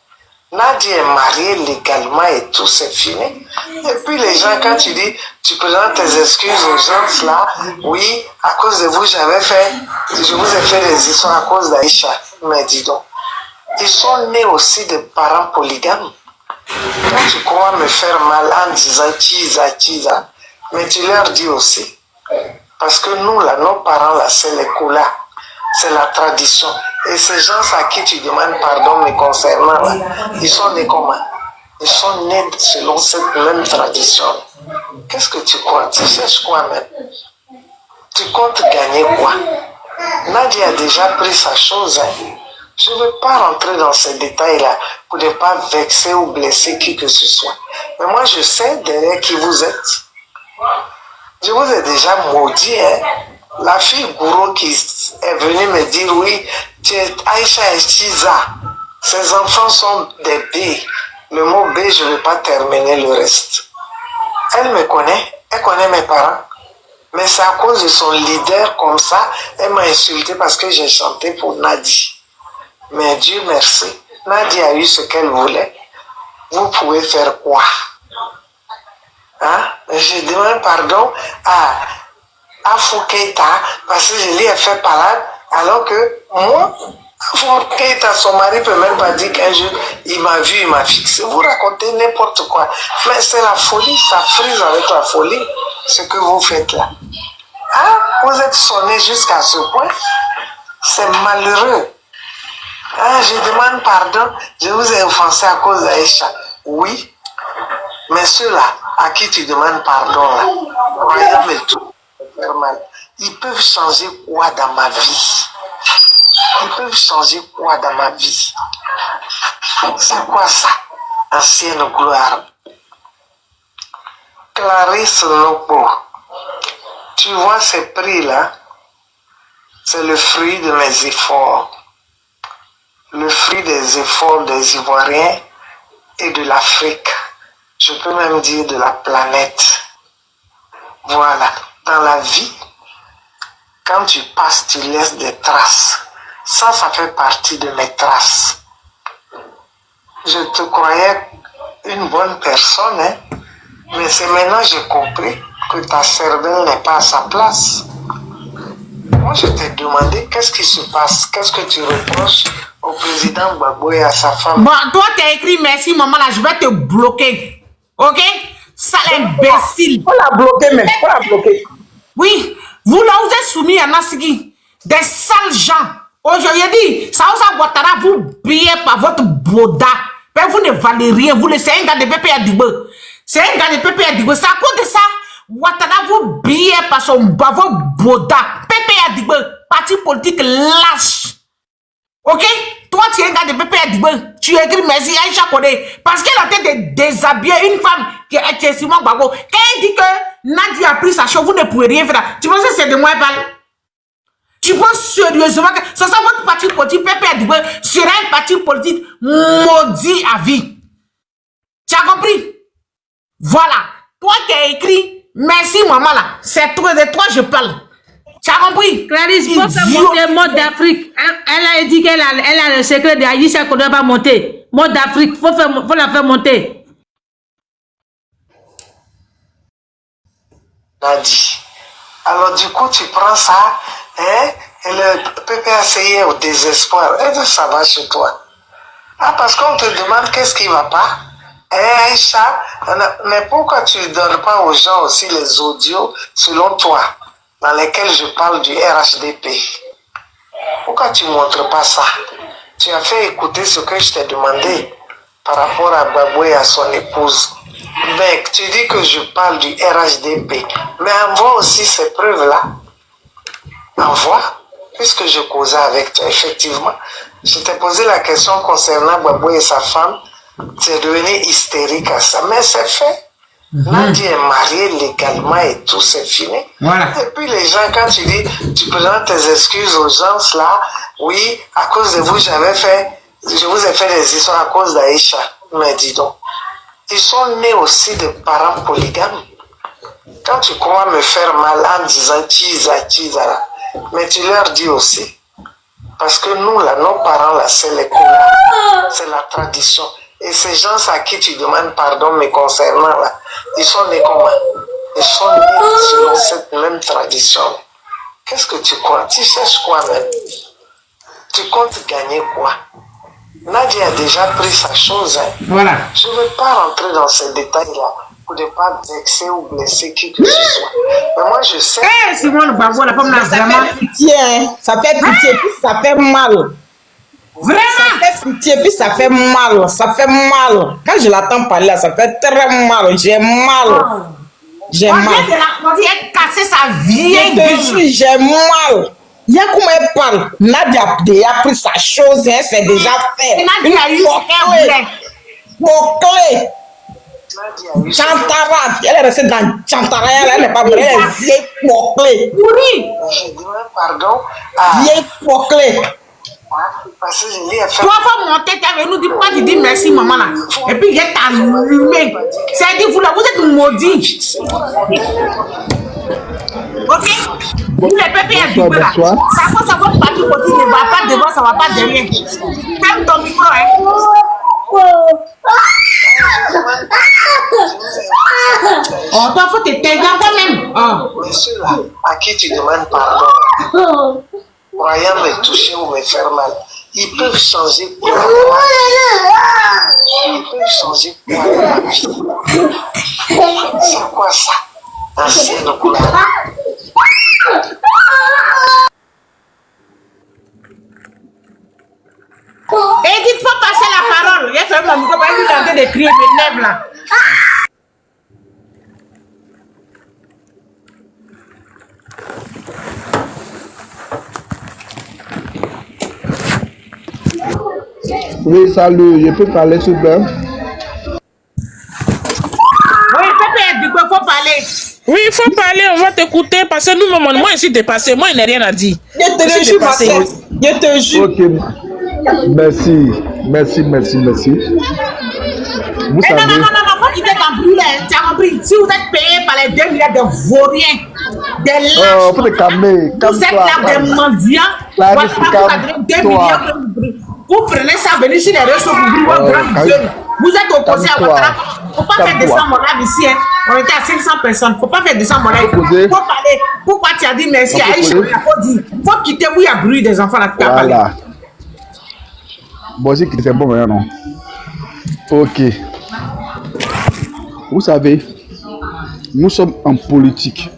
Nadia est mariée légalement et tout, c'est fini. Et puis les gens, quand tu dis, tu présentes tes excuses aux gens là, oui, à cause de vous, je vous ai fait des histoires à cause d'Aïcha. Mais dis donc, ils sont nés aussi de parents polygames. Quand tu crois me faire mal en disant tisa, mais tu leur dis aussi, parce que nous là, nos parents là, c'est les couleurs, c'est la tradition. Et ces gens à qui tu demandes pardon me concernant là, ils sont nés comment? Ils sont nés selon cette même tradition. Qu'est-ce que tu crois? Tu cherches quoi même? Tu comptes gagner quoi? Nadia a déjà pris sa chose. Hein? Je ne veux pas rentrer dans ces détails-là pour ne pas vexer ou blesser qui que ce soit. Mais moi, je sais derrière qui vous êtes. Je vous ai déjà maudit. Hein? La fille Gouro qui est venue me dire, oui, tu es Aïcha et Chiza. Ses enfants sont des B. Le mot B, je ne vais pas terminer le reste. Elle me connaît. Elle connaît mes parents. Mais c'est à cause de son leader comme ça, elle m'a insulté parce que j'ai chanté pour Nadi. Mais Dieu merci, Nadi a eu ce qu'elle voulait. Vous pouvez faire quoi? Hein? Je demande pardon à Afou Keïta parce que je lui ai fait parade alors que moi, Afou Keïta, son mari ne peut même pas dire qu'un jour il m'a vu, il m'a fixé. Vous racontez n'importe quoi. Mais c'est la folie, ça frise avec la folie, ce que vous faites là. Ah, vous êtes sonné jusqu'à ce point. C'est malheureux. Ah, je demande pardon, je vous ai offensé à cause d'Aïcha. Oui, mais ceux-là à qui tu demandes pardon, là, croyez-moi tout, faire mal. Ils peuvent changer quoi dans ma vie? Ils peuvent changer quoi dans ma vie? C'est quoi ça? Ancienne gloire. Clarisse Lopo, tu vois ces prix-là, c'est le fruit de mes efforts. Le fruit des efforts des Ivoiriens et de l'Afrique. Je peux même dire de la planète. Voilà. Dans la vie, quand tu passes, tu laisses des traces. Ça fait partie de mes traces. Je te croyais une bonne personne, hein? Mais c'est maintenant que j'ai compris que ta cervelle n'est pas à sa place. Moi, je t'ai demandé qu'est-ce qui se passe, qu'est-ce que tu reproches au président Gbagbo et à sa femme. Bon, toi, tu as écrit merci, maman, là, je vais te bloquer. Ok? Sale imbécile. Faut la bloquer, mais faut la bloquer. Oui, vous là, vous êtes soumis à Nassigi. Des sales gens. Aujourd'hui, dit, ça Ouattara vous brillez par votre boda. Mais vous ne valez rien. C'est un gars de Pépé Adigbe. C'est un gars de Pépé Adigbe. C'est à cause de ça. Ouattara vous billez par son bavot boda. Pépé Adigbe, parti politique lâche. Ok? Toi, tu es un gars de Pépé Adigbe. Tu écris merci Aïcha Koné. Parce qu'elle a été de déshabiller une femme qui est Simon Gbagbo. Quand elle dit que Nadia a pris sa chose, vous ne pouvez rien faire. Tu penses que c'est de moi, balle? Tu penses sérieusement que c'est ça votre parti politique, Pépé Adigbe, sera un parti politique maudit à vie? Tu as compris? Voilà. Toi qui as écrit merci maman là, c'est toi, de toi je parle. Tu as compris? Clarisse, il faut faire monter Mode d'Afrique. Elle a dit qu'elle a le secret de Aïcha qu'on doit pas monter. Mode d'Afrique, faut la faire monter. Nadi. Alors du coup, tu prends ça, hein, et le PPAC est au désespoir. Est-ce que ça va chez toi? Ah, parce qu'on te demande qu'est-ce qui va pas? Eh, Aïcha, mais pourquoi tu ne donnes pas aux gens aussi les audios, selon toi, dans lesquels je parle du RHDP? Pourquoi tu ne montres pas ça? Tu as fait écouter ce que je t'ai demandé par rapport à Gbagbo et à son épouse. Mec, tu dis que je parle du RHDP, mais envoie aussi ces preuves-là. Envoie, puisque je causais avec toi, effectivement. Je t'ai posé la question concernant Gbagbo et sa femme. Tu es devenu hystérique à ça, mais c'est fait. Nadia est mariée légalement et tout, c'est fini. Voilà. Et puis les gens, quand tu dis, tu présentes tes excuses aux gens là, oui, à cause de vous, je vous ai fait des histoires à cause d'Aïcha. Mais dis donc, ils sont nés aussi de parents polygames. Quand tu crois me faire mal en disant tisa là, mais tu leur dis aussi, parce que nous là, nos parents là, c'est les couleurs, c'est la tradition. Et ces gens à qui tu demandes pardon me concernant là, ils sont nés comment? Ils sont nés selon cette même tradition. Qu'est-ce que tu crois? Tu cherches quoi même? Tu comptes gagner quoi? Nadia a déjà pris sa chose. Hein. Voilà. Je ne veux pas rentrer dans ces détails-là pour ne pas vexer ou blesser qui que ce soit. Mais moi, je sais... Eh, Simone Gbagbo, la femme là, Ça vraiment... fait pitié, hein. Ça fait pitié, puis ça fait mal. Vraiment? Ça fait pitié, puis ça fait mal. Ça fait mal. Quand je l'entends parler, là, ça fait très mal. J'ai mal. J'ai On mal. vient de la on vient casser sa vieille Je te jure, j'ai mal. Il y a comment elle parle. Nadia a déjà pris sa chose, hein, c'est déjà fait. Nadia a eu ce qu'elle Bouclé. Chantara. Elle est restée dans Chantara. Elle n'est pas vraie. Elle est vieille bouclée. pourrie. Je demande pardon à... Vieille bouclée. Parce que je l'ai fait... Toi, faut monter, tu es venu dire pourquoi tu dis merci, maman là. Et puis, il est allumé. C'est-à-dire, vous là, vous êtes maudits. Ok? Vous les pépés à Dubaï là. Ça va partir côté, ne va pas devant, ça va pas derrière. Ferme ton micro, hein. Oh, toi, faut te taire toi-même. Oh. Monsieur là, à qui tu demandes pardon, croyant me toucher ou me faire mal, ils peuvent changer quoi? Ils peuvent changer quoi dans la vie? C'est quoi ça? Ancienne couleur. Et dites, faut passer la parole. Il y a fait mon micro, il est en train de crier, mes lèvres là. Oui, salut, je peux parler s'il vous plaît? Oui, Pépé, du coup, il faut parler. Oui, il faut parler, on va t'écouter parce que nous, moi, je suis dépassé. Moi, il n'a rien à dire. Je te jure, Marcel. Je te jure. Ok, merci. Vous Eh non, savez, faut quitter ton brûlé, tu as compris. Si vous êtes payé par les 2 milliards de vauriens, des lâches, faut te calmer, vous êtes là des mendiants, Là, voilà, calme-toi. vous avez 2 milliards, vous prenez ça, venez sur les réseaux pour ouvrir votre grande gueule. Vous êtes opposé à calme-toi. Ouattara. Faut pas faire Calme-toi. descendre mon âme ici, hein. On était à 500 personnes. Faut pas faire descendre mon âme. Opposé. Faut parler. Pourquoi tu as dit merci à Aïcha? Opposé. Faut dire. Faut quitter où il y a bruit des enfants là. Tu as parlé. voilà. Bon, c'est bon maintenant, non? Ok. Vous savez, nous sommes en politique.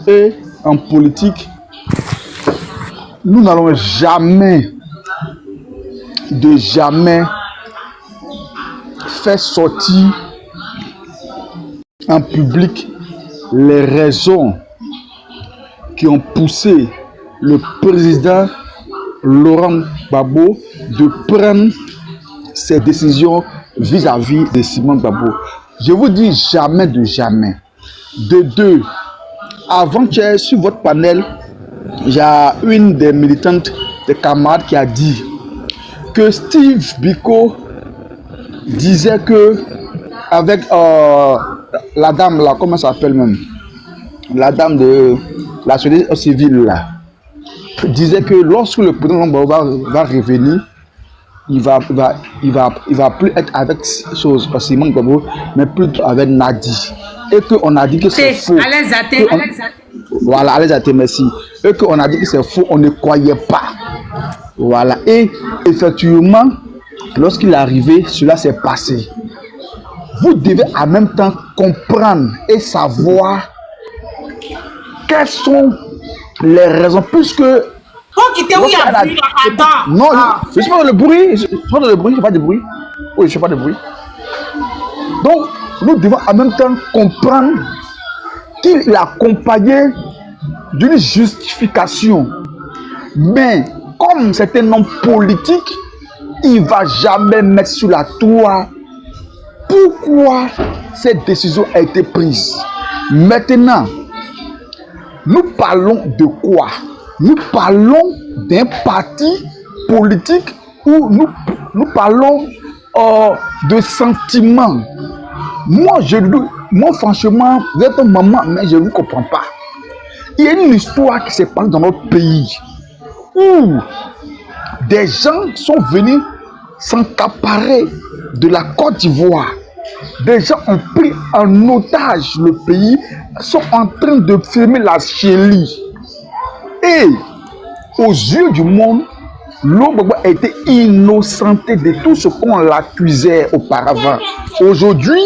Et en politique, nous n'allons jamais fait sortir en public les raisons qui ont poussé le président Laurent Gbagbo de prendre ses décisions vis-à-vis de Simon Gbagbo. Je vous dis jamais de jamais. De deux, avant-hier, sur votre panel, il y a une des militantes, des camarades qui a dit que Steve Biko disait que avec la dame là, comment ça s'appelle même, la dame de la société civile là, disait que lorsque le président Gbagbo va revenir, il va plus être avec Simon Gbagbo, mais plutôt avec Nadi. Et qu'on a dit que c'est faux. Voilà, allez Zate, merci. Et qu'on a dit que c'est faux, on ne croyait pas. Voilà. Et effectivement, lorsqu'il est arrivé, cela s'est passé. Vous devez en même temps comprendre et savoir quelles sont les raisons, puisque non, je suis pas dans le bruit. Je suis pas dans le bruit, je fais pas de bruit. Oui, je fais pas de bruit. Donc, nous devons en même temps comprendre qu'il est accompagné d'une justification. Mais comme c'est un homme politique, il ne va jamais mettre sur la toile pourquoi cette décision a été prise. Maintenant, nous parlons de quoi? Nous parlons d'un parti politique où nous parlons de sentiments. Moi, franchement, vous êtes une maman, mais je ne vous comprends pas. Il y a une histoire qui se passe dans notre pays où des gens sont venus s'accaparer de la Côte d'Ivoire. Des gens ont pris en otage le pays, sont en train de fermer la Chélie. Et aux yeux du monde, Gbagbo a été innocenté de tout ce qu'on l'accusait auparavant. Aujourd'hui,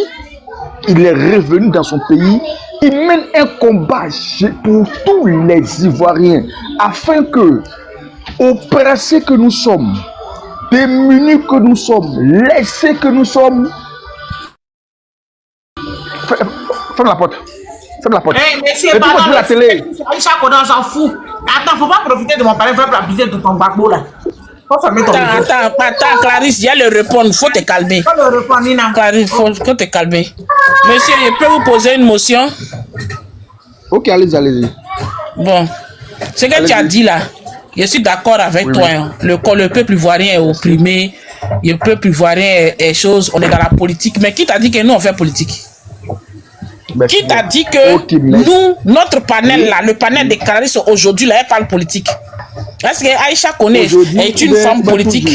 il est revenu dans son pays. Il mène un combat pour tous les Ivoiriens afin que, oppressés que nous sommes, démunis que nous sommes, laissés que nous sommes. Ferme la porte. Ferme la porte. Hey, monsieur, pardon, la télé. Aïcha Koné, on s'en fout. Attends, faut pas profiter de mon palais, faut pas abuser de ton Gbagbo là. Attends, Clarisse, il y a le répondre, faut te calmer. Clarisse, faut te calmer. Monsieur, je peux vous poser une motion? Ok, allez-y. Bon, ce que tu as dit là, je suis d'accord avec toi. Hein. Le peuple ivoirien est opprimé, le peuple ivoirien est chose, on est dans la politique. Mais qui t'a dit que nous on fait politique? Qui t'a dit que nous, notre panel là, le panel des Clarisse aujourd'hui là, elle parle politique? Est-ce que Aïcha Koné est une femme politique?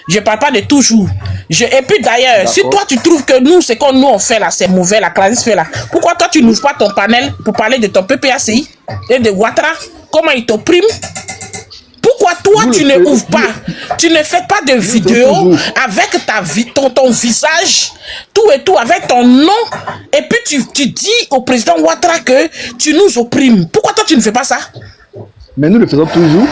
Je parle pas de toujours. Et puis d'ailleurs, si toi tu trouves que nous, ce qu'on nous on fait là, c'est mauvais, la Clarisse fait là, pourquoi toi tu n'ouvres pas ton panel pour parler de ton PPACI et de Ouattara? Comment il t'opprime? Pourquoi toi tu ne ouvres pas, tu ne fais pas de vidéo avec ton visage, tout et tout, avec ton nom, et puis tu dis au président Ouattara que tu nous opprimes. Pourquoi toi tu ne fais pas ça? Mais nous le faisons toujours.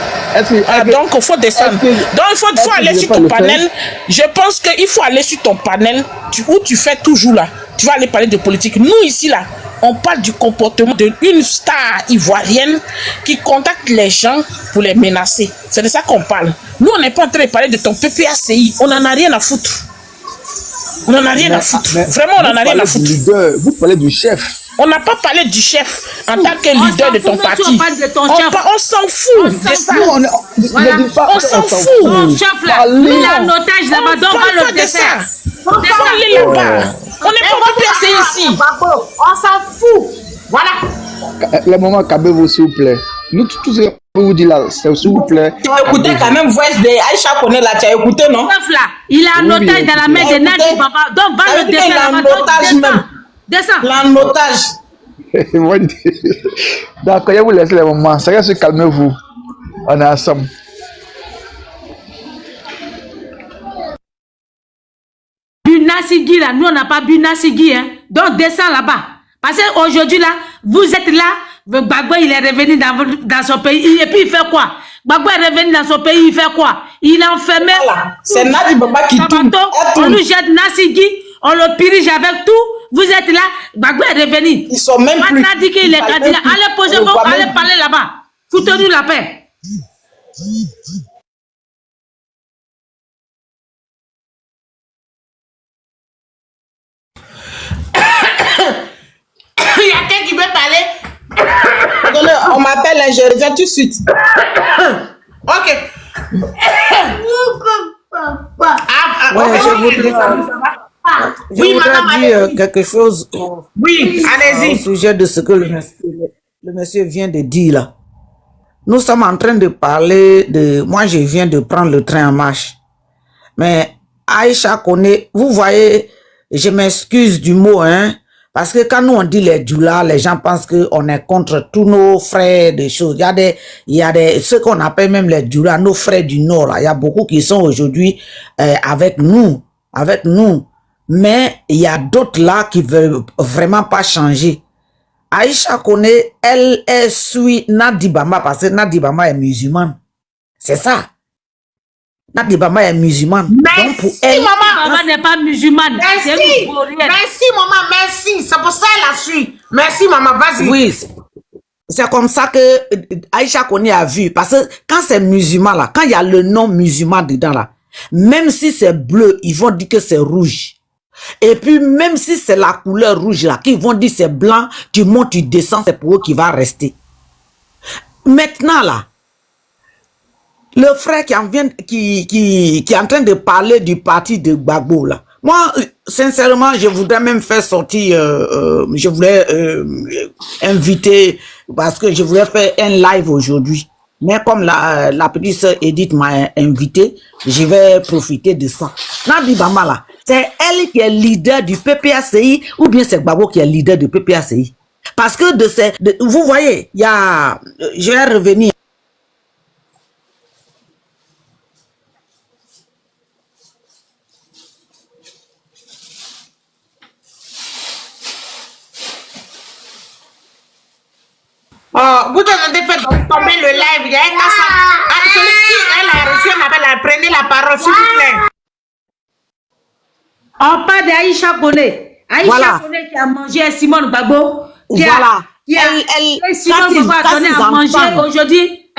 Donc il faut descendre. Donc il faut aller sur ton panel. Je pense qu'il faut aller sur ton panel où tu fais toujours là. Tu vas aller parler de politique. Nous ici là, on parle du comportement d'une star ivoirienne qui contacte les gens pour les menacer. C'est de ça qu'on parle. Nous on n'est pas en train de parler de ton PPACI. On n'en a rien à foutre. On n'en a rien à foutre. Vraiment on n'en a rien à foutre. Vous parlez du chef. On n'a pas parlé du chef en tant que leader de ton parti. On s'en fout de ça. On s'en fout. Mon chef là, il a un otage là-bas, donc on va le défaire. On n'est pas placé ici. On s'en fout. Voilà. Le moment, calmez-vous s'il vous plaît. Nous, tout ce que vous dites là, s'il vous plaît. Tu as écouté quand même voice de Aïcha Koné là, tu as écouté, non? Chef là, il a un otage dans la main de Nadi Baba, donc va le défaire là-bas. Descends. L'en otage. D'accord, je vous laisse les moments. Ça reste, calmez-vous. On est ensemble. Bunassigui là, nous on n'a pas Bunassigui, hein. Donc descends là-bas. Parce qu'aujourd'hui là, vous êtes là, Gbagbo il est revenu dans son pays, et puis il fait quoi? Gbagbo est revenu dans son pays, il fait quoi? Il est enfermé. Voilà. C'est Nadi Baba qui tourne. On nous jette Nassigui. On le dirige avec tout. Vous êtes là. Gbagbo est revenu. Ils sont même plus. On a dit qu'il est candidat. Allez poser vos, allez parler là-bas. Foutez-nous la paix. Il y a quelqu'un qui veut parler. Attendez, on m'appelle, je reviens tout de suite. Ok. Ouais, je voudrais dire quelque chose Oui, au allez-y. sujet de ce que le monsieur vient de dire là. Nous sommes en train de parler de... Moi, je viens de prendre le train en marche. Mais Aïcha connaît... Vous voyez, je m'excuse du mot, hein. Parce que quand nous on dit les djoulas, les gens pensent qu'on est contre tous nos frères, des choses. Il y a des ceux qu'on appelle même les djoulas, nos frères du Nord. Là. Il y a beaucoup qui sont aujourd'hui avec nous. Mais il y a d'autres là qui veulent vraiment pas changer. Aïcha connaît, elle suit Nadi Bamba parce que Nadi Bamba est musulmane. C'est ça. Nadi Bamba est musulmane. Merci, donc pour elle, maman. Maman n'est pas musulmane. Merci. Merci, maman. Merci. C'est pour ça qu'elle a suit. Merci, maman. Vas-y. oui, c'est comme ça que Aïcha Koné a vu. Parce que quand c'est musulman là, quand il y a le nom musulman dedans là, même si c'est bleu, ils vont dire que c'est rouge. Et puis même si c'est la couleur rouge là, qu'ils vont dire c'est blanc, tu montes, tu descends, c'est pour eux qui va rester. Maintenant là, le frère qui est en train de parler du parti de Gbagbo là, moi sincèrement je voudrais même faire sortir, je voulais inviter, parce que je voulais faire un live aujourd'hui. Mais comme la petite sœur Edith m'a invité, je vais profiter de ça. Nadi Bamba là, c'est elle qui est leader du PPACI ou bien c'est Gbagbo qui est leader du PPACI? Parce que vous voyez, il y a, je vais revenir. Oh, vous avez fait tomber le live. Il y a un cas. Celui qui elle a reçu un appel, prenez la parole, s'il vous plaît. On parle d'Aïcha Koné. Aïcha Voilà. Koné qui a mangé Simone Gbagbo. Voilà. Simone Gbagbo a donné à manger aujourd'hui.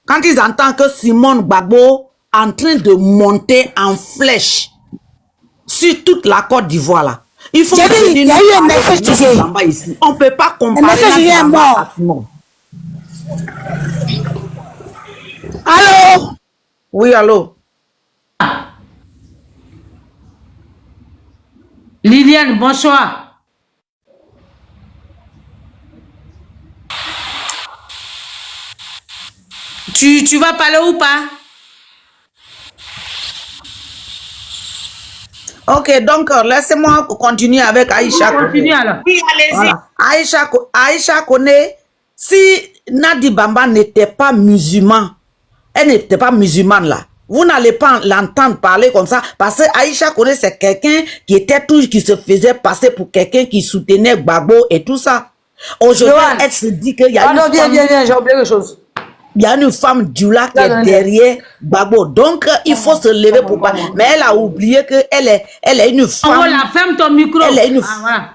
Quand ils entendent que Simone Gbagbo est en train de monter en flèche sur toute la Côte d'Ivoire là, il faut que il y a eu un message ici. On ne peut pas comparer. Un message est mort. Allô? Oui, allô? Liliane, bonsoir. Tu vas parler ou pas? Ok, donc laissez-moi continuer avec Aïcha. Continue alors. Oui, allez-y. Voilà. Aïcha connaît, si Nadi Bamba n'était pas musulman, elle n'était pas musulmane là, vous n'allez pas l'entendre parler comme ça, parce que Aïcha connaît, c'est quelqu'un qui se faisait passer pour quelqu'un qui soutenait Gbagbo et tout ça. Aujourd'hui, elle se dit qu'il y a une femme, j'ai oublié quelque chose. il y a une femme Djoula qui est derrière Gbagbo. Donc, il faut se lever pour pas. Mais elle a oublié qu'elle est une femme. Oh, la ferme ton micro. Elle est une voilà.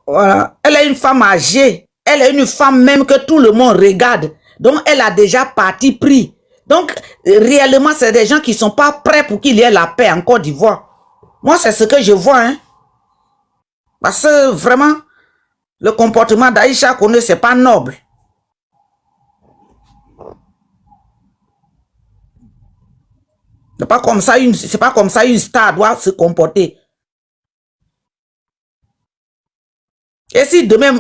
Voilà. Elle est une femme âgée. Elle est une femme même que tout le monde regarde. Donc, elle a déjà parti pris. Donc, réellement, c'est des gens qui ne sont pas prêts pour qu'il y ait la paix en Côte d'Ivoire. Moi, c'est ce que je vois. Hein. Parce que vraiment, le comportement d'Aïcha Koné, ce n'est pas noble. C'est pas comme ça une star doit se comporter. Et si demain,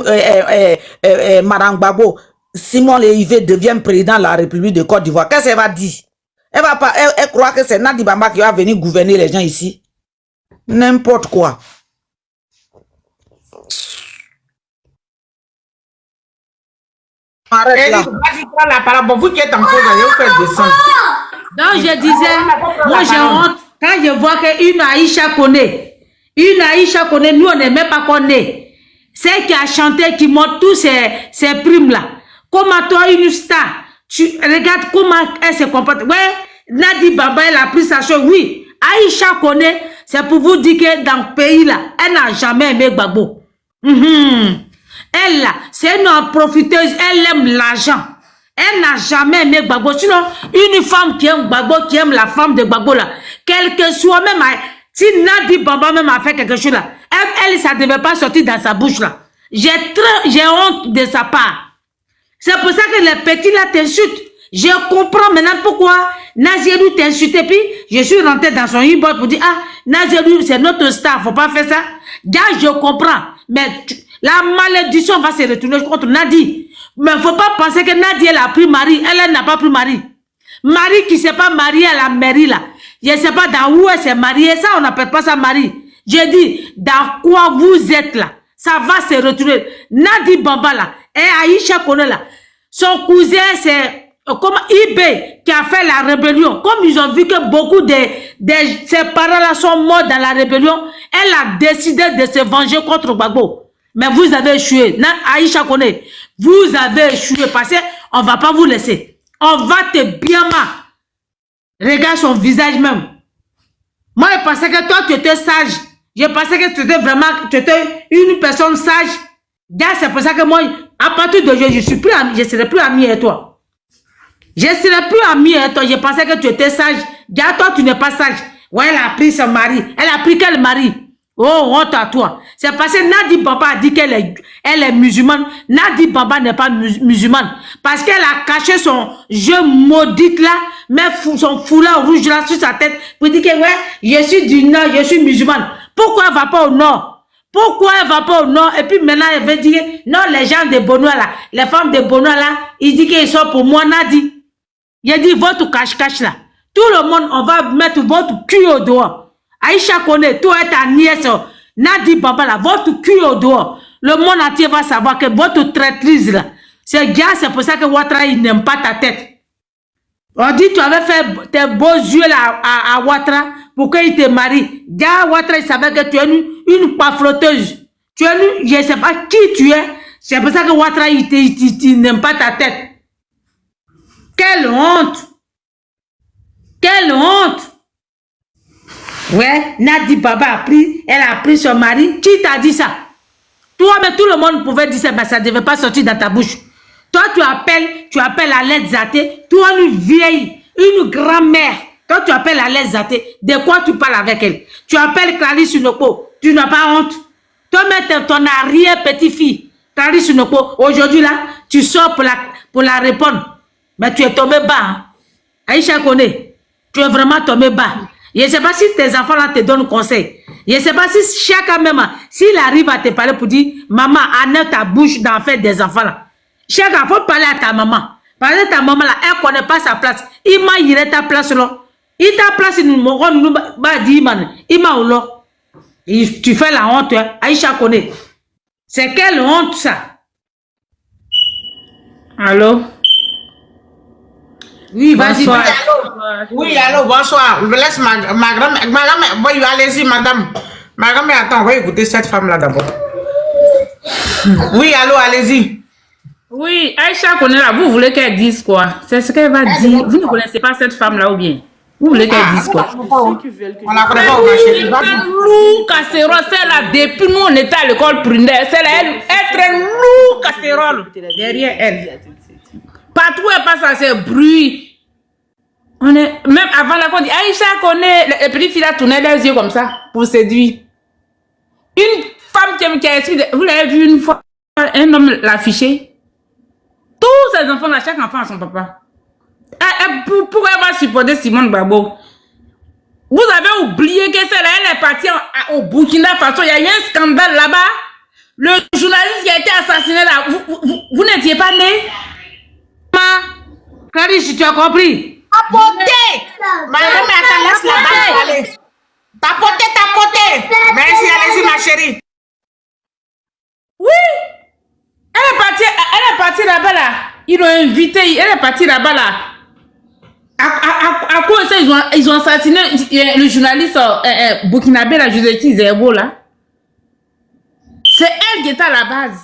Madame Gbagbo, Simon Léivé devient président de la République de Côte d'Ivoire, qu'est-ce qu'elle va dire? Elle croit que c'est Nadi Bamba qui va venir gouverner les gens ici. N'importe quoi. Arrête là. Vas-y, prends la parole. Bon, vous qui êtes en cause, allez vous faire descendre. Donc, je disais, moi, j'ai honte quand je vois qu'une Aïcha Koné, nous, on n'est même pas connue. Celle qui a chanté, qui montre tous ces primes-là. Comment toi, une star, tu regardes comment elle se comporte. Ouais, Nadi Bamba, elle a pris sa chose, oui. Aïcha Koné, c'est pour vous dire que dans le pays là, elle n'a jamais aimé Gbagbo. Elle là, c'est une profiteuse, elle aime l'argent. Elle n'a jamais aimé Gbagbo. Sinon, une femme qui aime Gbagbo, qui aime la femme de Gbagbo là, quel que soit même, si Nadi Bamba même a fait quelque chose là, elle ça ne devait pas sortir dans sa bouche là. J'ai honte de sa part. C'est pour ça que les petits là t'insultent. Je comprends maintenant pourquoi Nazirou t'insulte. Puis je suis rentré dans son inbox pour dire, ah, Nazirou c'est notre star, faut pas faire ça. Gars, je comprends. Mais la malédiction va se retourner contre Nadi. Mais faut pas penser que Nadi elle a pris mari. Elle n'a pas pris mari. Marie qui s'est pas mariée à la mairie là. Je ne sais pas dans où elle s'est mariée. Ça, on n'appelle pas ça mari. J'ai dit, dans quoi vous êtes là? Ça va se retourner. Nadi Bamba là, et Aïcha Koné là, son cousin c'est comme Ibé qui a fait la rébellion. Comme ils ont vu que beaucoup de ses parents là sont morts dans la rébellion, elle a décidé de se venger contre Gbagbo. Mais vous avez échoué. Aïcha Koné, vous avez échoué parce qu'on ne va pas vous laisser. On va te bien mal. Regarde son visage même. Moi, je pensais que toi, tu étais sage. Je pensais que tu étais vraiment, tu étais une personne sage. C'est pour ça que moi, à partir d'aujourd'hui, je ne serai plus ami avec toi. Je ne serai plus ami avec toi. Je pensais que tu étais sage. Toi, tu n'es pas sage. Ouais, elle a pris son mari. Elle a pris quel mari? Oh, honte à toi. C'est parce que Nadi Bamba a dit qu'elle est musulmane. Nadi Bamba n'est pas musulmane. Parce qu'elle a caché son jeu maudit là, mais son foulard rouge là sur sa tête pour dire que ouais, je suis du nord, je suis musulmane. Pourquoi elle va pas au nord? Pourquoi elle va pas au nord? Et puis maintenant elle veut dire non, les gens de Bonois là, les femmes de Bonois là, ils disent qu'ils sont pour moi, Nadi. Il a dit votre cache-cache là. Tout le monde, on va mettre votre cul au dehors. Aïcha Koné, toi et ta nièce, Nadi Bamba là, votre cul au dehors. Le monde entier va savoir que votre traîtrise là, c'est gars, c'est pour ça que Ouattara, il n'aime pas ta tête. On dit tu avais fait tes beaux yeux là à Ouattara pour qu'il te marie. Gars, Ouattara, il savait que tu es une pafloteuse. Tu es je ne sais pas qui tu es. C'est pour ça que Ouattara, il n'aime pas ta tête. Quelle honte! Quelle honte! Ouais, Nadi Bamba elle a pris son mari. Qui t'a dit ça? Toi, mais tout le monde pouvait dire ça, mais ça ne devait pas sortir dans ta bouche. Toi, tu appelles Aled Zaté. Toi, une vieille, une grand-mère. Toi, tu appelles Aled Zaté. De quoi tu parles avec elle? Tu appelles Clarisse Unoko. Tu n'as pas honte? Toi, mais ton arrière-petite-fille, Clarisse Unoko, aujourd'hui là, tu sors pour la répondre. Mais tu es tombé bas. Hein? Aïcha Koné, tu es vraiment tombé bas. Je ne sais pas si tes enfants là te donnent conseil. Je ne sais pas si chacun même, s'il arrive à te parler pour dire, maman, enlève ta bouche d'en faire des enfants là. Chacun, il faut parler à ta maman. Parce que ta maman là, elle ne connaît pas sa place. Il m'a dit ta place là. Il ta place, il m'a dit, il m'a dit, tu fais la honte, hein? Aïcha Koné. C'est quelle honte ça? Allô? Oui, vas-y. Oui, allô, bonsoir. Je laisse ma grand-mère. Voyez, allez-y, madame. Ma grand-mère, attends, on va écouter cette femme-là d'abord. Oui, allô, allez-y. Oui, Aïcha Koné là, vous voulez qu'elle dise quoi? C'est ce qu'elle va dire. Vous ne connaissez pas cette femme-là ou bien? Vous voulez qu'elle dise quoi? On la connaît pas au marché. Lourd casserole, c'est là, depuis nous on était à l'école primaire, c'est là, elle traîne lourd casserole derrière elle. Partout elle passe à ce bruit. On est, même avant la conduite, Aïcha Koné, les petites filles là tournaient les yeux comme ça pour séduire. Une femme qui a expliqué, vous l'avez vu une fois, un homme l'afficher. Tous ces enfants là, chaque enfant a son papa. Pourquoi elle va supporter Simone Gbagbo? Vous avez oublié que celle-là, elle est partie au Burkina Faso. Il y a eu un scandale là-bas. Le journaliste qui a été assassiné là, vous n'étiez pas né? Clarisse, tu as compris? Tapoter! Madame, attends, laisse la balle aller. Tapoter! Merci, allez-y, ma chérie. Oui! Elle est partie là-bas là. Ils l'ont invité, elle est partie là-bas là. À quoi ça, ils ont assassiné le journaliste burkinabé, la Joséki Zerbo là. C'est elle qui est à la base.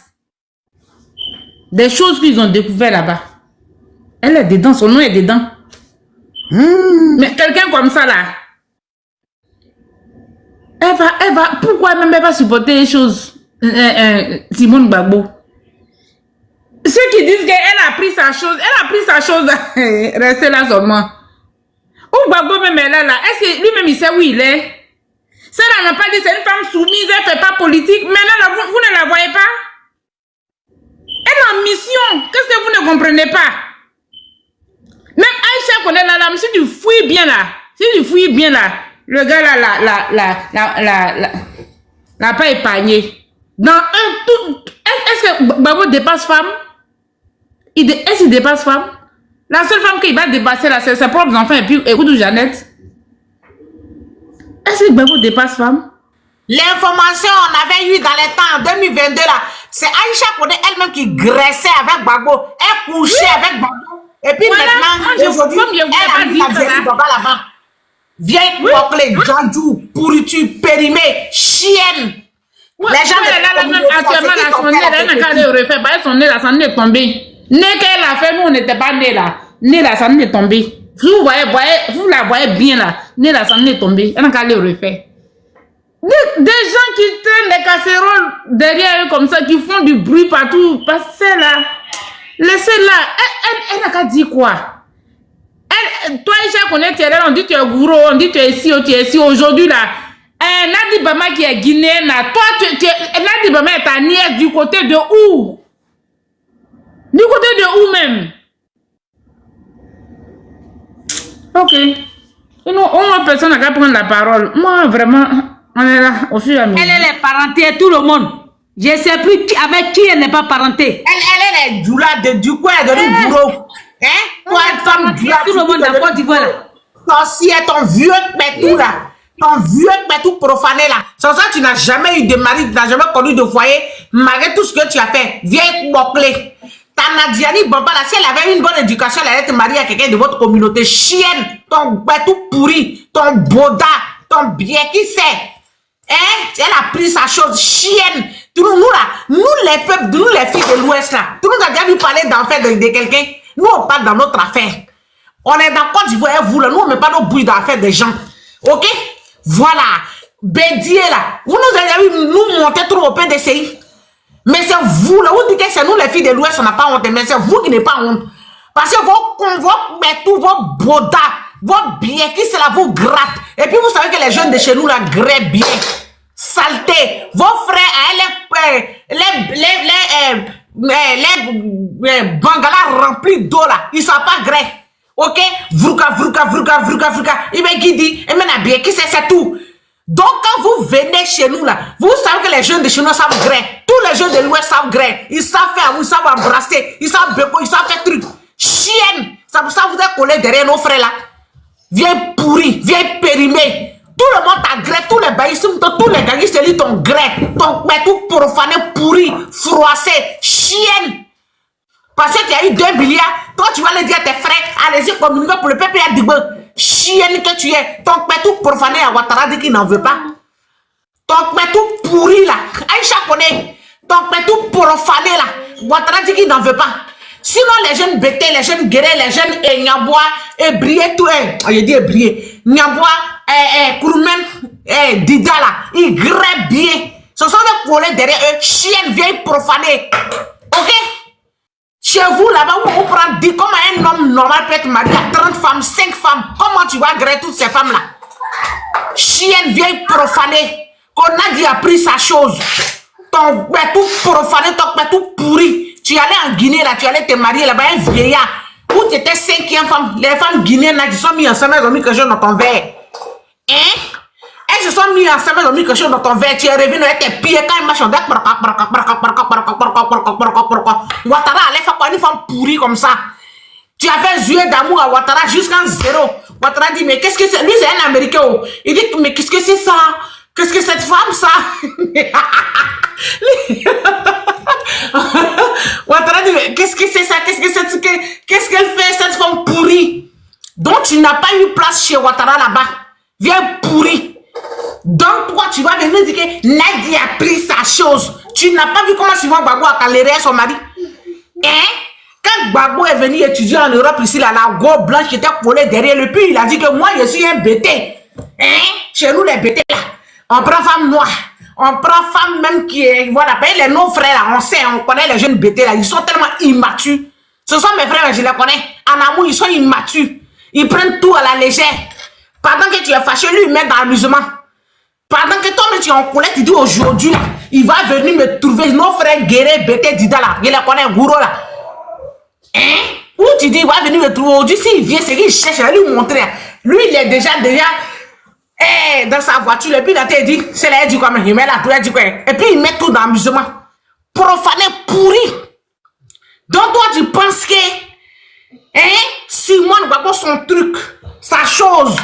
Des choses qu'ils ont découvert là-bas. Elle est dedans, son nom est dedans. Mais quelqu'un comme ça là, Elle va, pourquoi même elle va supporter les choses, Simone Gbagbo? Ceux qui disent qu'elle a pris sa chose, restez là seulement. Ou Gbagbo même elle est là, est-ce que lui-même il sait où il est? Celle-là n'a pas dit c'est une femme soumise, elle ne fait pas politique. Maintenant, vous ne la voyez pas? Elle est en mission. Qu'est-ce que vous ne comprenez pas? Même Aïcha connaît la lame. Si tu fouilles bien là, le gars là, n'a pas épargné. Dans un tout. Est-ce que Gbagbo dépasse femme? Est-ce qu'il dépasse femme? La seule femme qu'il va dépasser là, c'est ses propres enfants. Et puis, écoute, Jeannette. Est-ce que Gbagbo dépasse femme? L'information on avait eu dans les temps en 2022 là, c'est Aïcha Koné elle-même qui graissait avec Gbagbo, elle couchait avec Gbagbo. Et puis voilà, maintenant, aujourd'hui, elle a mis la vieille Baba là-bas. Vieille coquelée, Djandjou, pourriture, périmée, chienne. Les gens actuellement, son nez là, son nez est tombé. Nez qu'elle a fait, nous on n'était pas nés là. Nez là, son nez est tombé. Vous la voyez bien là. Nez là, son nez est tombé. Elle n'a qu'à le refaire. Des gens qui traînent les casseroles derrière eux comme ça, qui font du bruit partout. Passez là. Laissez-la. Elle n'a qu'à dire quoi? Toi, Aïcha Koné, on dit que tu es gourou, on dit que tu es ici, Aujourd'hui là, Nadi Bama qui est guinéenne là. Toi, Nadi Bama est ta nièce du côté de où? Du côté de où même? Ok. Une personne n'a qu'à prendre la parole. Moi, vraiment, on est là, au fur et à mesure. Elle est parentée, tout le monde. Je ne sais plus avec qui elle n'est pas parentée. Elle est Djoula, du coup, elle est devenue bourreau. Hein? Toi, femme Djoula, tout le monde dans Côte d'Ivoire. Ton vieux pétou là. Ton vieux pétou profané là. Sans ça, tu n'as jamais eu de mari, tu n'as jamais connu de foyer. Malgré tout ce que tu as fait. Vieille bouclée. Tanadiani Bamba là, si elle avait une bonne éducation, elle allait te marier à quelqu'un de votre communauté. Chienne, ton tout pourri, ton boda, ton bien qui sait. Hein? Elle a pris sa chose, chienne. Nous là, nous les peuples, nous les filles de l'Ouest là, tout le monde a déjà vu parler d'affaires de quelqu'un. Nous on parle dans notre affaire. On est dans Côte d'Ivoire, vous là, nous on ne met pas nos bouilles d'affaires des gens. Ok? Voilà. Bédier là, vous nous avez vu nous monter trop au PDCI. Mais c'est vous, là, vous dites que c'est nous les filles de l'Ouest, on n'a pas honte, mais c'est vous qui n'avez pas honte. Parce que vos bodas, vos biens, qui c'est là, vous gratte. Et puis vous savez que les jeunes de chez nous, là, grèvent bien. Saleté. Vos frères, les bangalas remplis d'eau, là, ils ne sont pas grès. Ok? Vrouka. Il m'a dit, il m'a bien, qui c'est tout. Donc, quand vous venez chez nous, là, vous savez que les jeunes de chez nous savent gré. Tous les jeunes de l'Ouest savent gré. Ils savent faire, ils savent embrasser, ils savent béco, ils savent faire truc. Chienne, ça vous êtes collé derrière nos frères, là. Viens pourri, viens périmé. Tout le monde t'a gré, tous les baïsmes, tous les gars, c'est lui ton gré. Ton tout profané, pourri, froissé, chienne. Parce que tu as eu 2 milliards, toi tu vas le dire à tes frères, allez-y communiquer pour le peuple à Dibo. Chienne que tu es, ton tout profané à Ouattara dit qu'il n'en veut pas. Ton tout pourri là, Aïcha Koné, ton tout profané là, Ouattara dit qu'il n'en veut pas. Sinon les jeunes bêtés, les jeunes guerriers, les jeunes Niabois, Ebrié, tout j'ai dit Ebrié, Niabois, Kouroumen, Dida là, ils grèvent bien. Ce sont des collègues derrière eux, chienne vieille profanée. Ok? Chez vous, là-bas, où on prend 10, comment un homme normal peut être marié à 30 femmes, 5 femmes, comment tu vas griller toutes ces femmes-là? Chienne vieille profanée, qu'on a dit a pris sa chose. Ton tout profané, ton tout pourri. Tu allais en Guinée, là, tu allais te marier là-bas, un vieillard. Où tu étais 5e femme, les femmes guinéennes, là, qui sont mis ensemble, elles ont mis quelque chose dans ton verre. Hein? Elles se sont mis ensemble, elles ont mis quelque chose dans ton verre. Tu es revenu avec tes pieds quand ils marchent en deck. Ouattara allait faire quoi? Une femme pourrie comme ça. Tu as fait jouer d'amour à Ouattara jusqu'en 0. Ouattara dit, mais qu'est-ce que c'est? Lui, c'est un Américain. Il dit, mais qu'est-ce que c'est ça? Qu'est-ce que cette femme, ça? Ouattara dit, mais qu'est-ce que c'est ça? Qu'est-ce qu'elle fait, cette femme pourrie? Donc, tu n'as pas eu place chez Ouattara là-bas. Viens pourri. Donc, toi, tu vas venir dire que Nadia a pris sa chose. Tu n'as pas vu comment Simon Gbagbo a caléré son mari? Hein? Quand Gbagbo est venu étudier en Europe, ici, là, la go blanche qui était collée derrière le puits, il a dit que moi, je suis un bêté. Hein? Chez nous, les bêtés, là. On prend femme noire. On prend femme même qui est... Voilà, les non-frères, là, on sait, on connaît les jeunes bêtés, là. Ils sont tellement immatures. Ce sont mes frères, je les connais. En amour, ils sont immatures. Ils prennent tout à la légère. Pendant que tu es fâché, lui, il met dans l'amusement. Pendant que toi, tu es en colère, tu dis aujourd'hui, il va venir me trouver. Nos frères guéris, bêtés, Dida, là. Je les connais, Gouro, là. Hein? Où tu dis, il va venir me trouver aujourd'hui. S'il vient, c'est qu'il cherche, je vais lui montrer. Lui, il est déjà dans sa voiture. Et puis, il a dit, c'est là, il dit quoi, mais il met la tour, il dit quoi. Et puis, il met tout dans l'amusement. Profané, pourri. Donc, toi, tu penses que, hein, Simone Gbagbo, son truc, sa chose,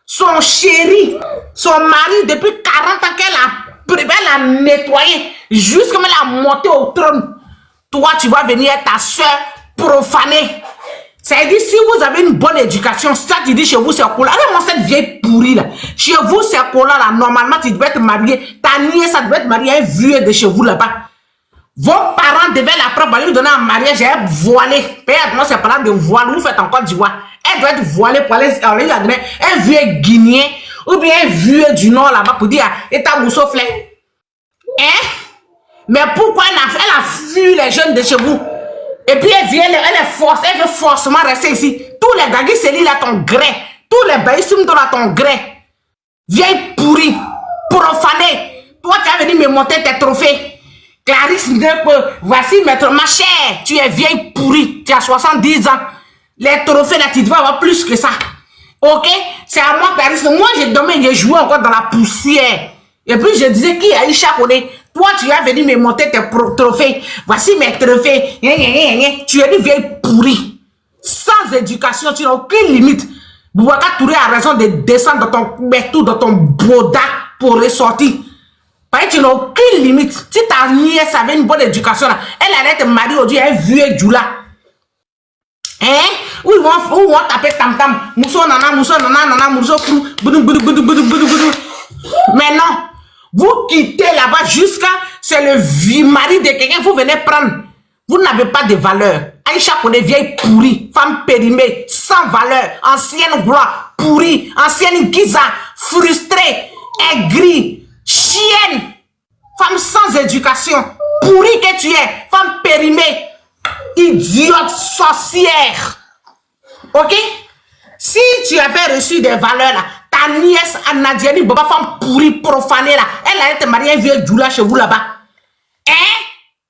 son chéri, son mari, depuis 40 ans qu'elle a nettoyé, jusqu'à elle a monté au trône. Toi, tu vas venir être ta soeur profanée. C'est-à-dire, si vous avez une bonne éducation, ça tu dis chez vous, c'est cool. Allez-moi cette vieille pourrie là. Chez vous, c'est cool là. Normalement, tu devais être marié. Ta nièce, ça devait être marié à un vieux de chez vous là-bas. Vos parents devaient la prendre, lui donner un mariage, elle est voilée. Père, moi, c'est parlant de voile. Vous faites encore du voile. Elle doit être voilée pour aller lui donner un vieux guinéen ou bien un vieux du Nord là-bas pour dire, et ta moussoufle. Hein? Mais pourquoi elle a fui les jeunes de chez vous? Et puis elle vient, elle veut forcément rester ici. Tous les gaguis, c'est lui là ton gré. Tous les baïssim là ton gré. Vieille pourrie, profanée. Toi, tu as venu me monter tes trophées. Clarisse, voici maître, ma chère, tu es vieille pourrie, tu as 70 ans. Les trophées là, tu dois avoir plus que ça. Ok? C'est à moi, Clarisse. Moi, j'ai joué encore dans la poussière. Et puis, je disais, qui Aïcha connaît? Toi, tu as venu me monter tes trophées. Voici mes trophées. Tu es une vieille pourrie. Sans éducation, tu n'as aucune limite. Boubacar Touré a raison de descendre dans ton métou, dans ton boda pour ressortir. Parce que tu n'as aucune limite. Si ta nièce avait une bonne éducation, là, elle allait te marier aujourd'hui à un vieux Djoula. Hein? Où ils vont taper tam-tam. Mousso nana, mousso krou. Mais non. Vous quittez là-bas jusqu'à... C'est le mari de quelqu'un. Vous venez prendre. Vous n'avez pas de valeur. Aïcha connaît vieille pourrie. Femme périmée. Sans valeur. Ancienne gloire. Pourrie. Ancienne giza. Frustrée. Aigrie. Chienne, femme sans éducation, pourrie que tu es, femme périmée, idiote, sorcière. Ok? Si tu avais reçu des valeurs là, ta nièce Anadiani, Baba, femme pourrie, profanée là, elle allait te marier un vieux Djoula chez vous là-bas. Hein?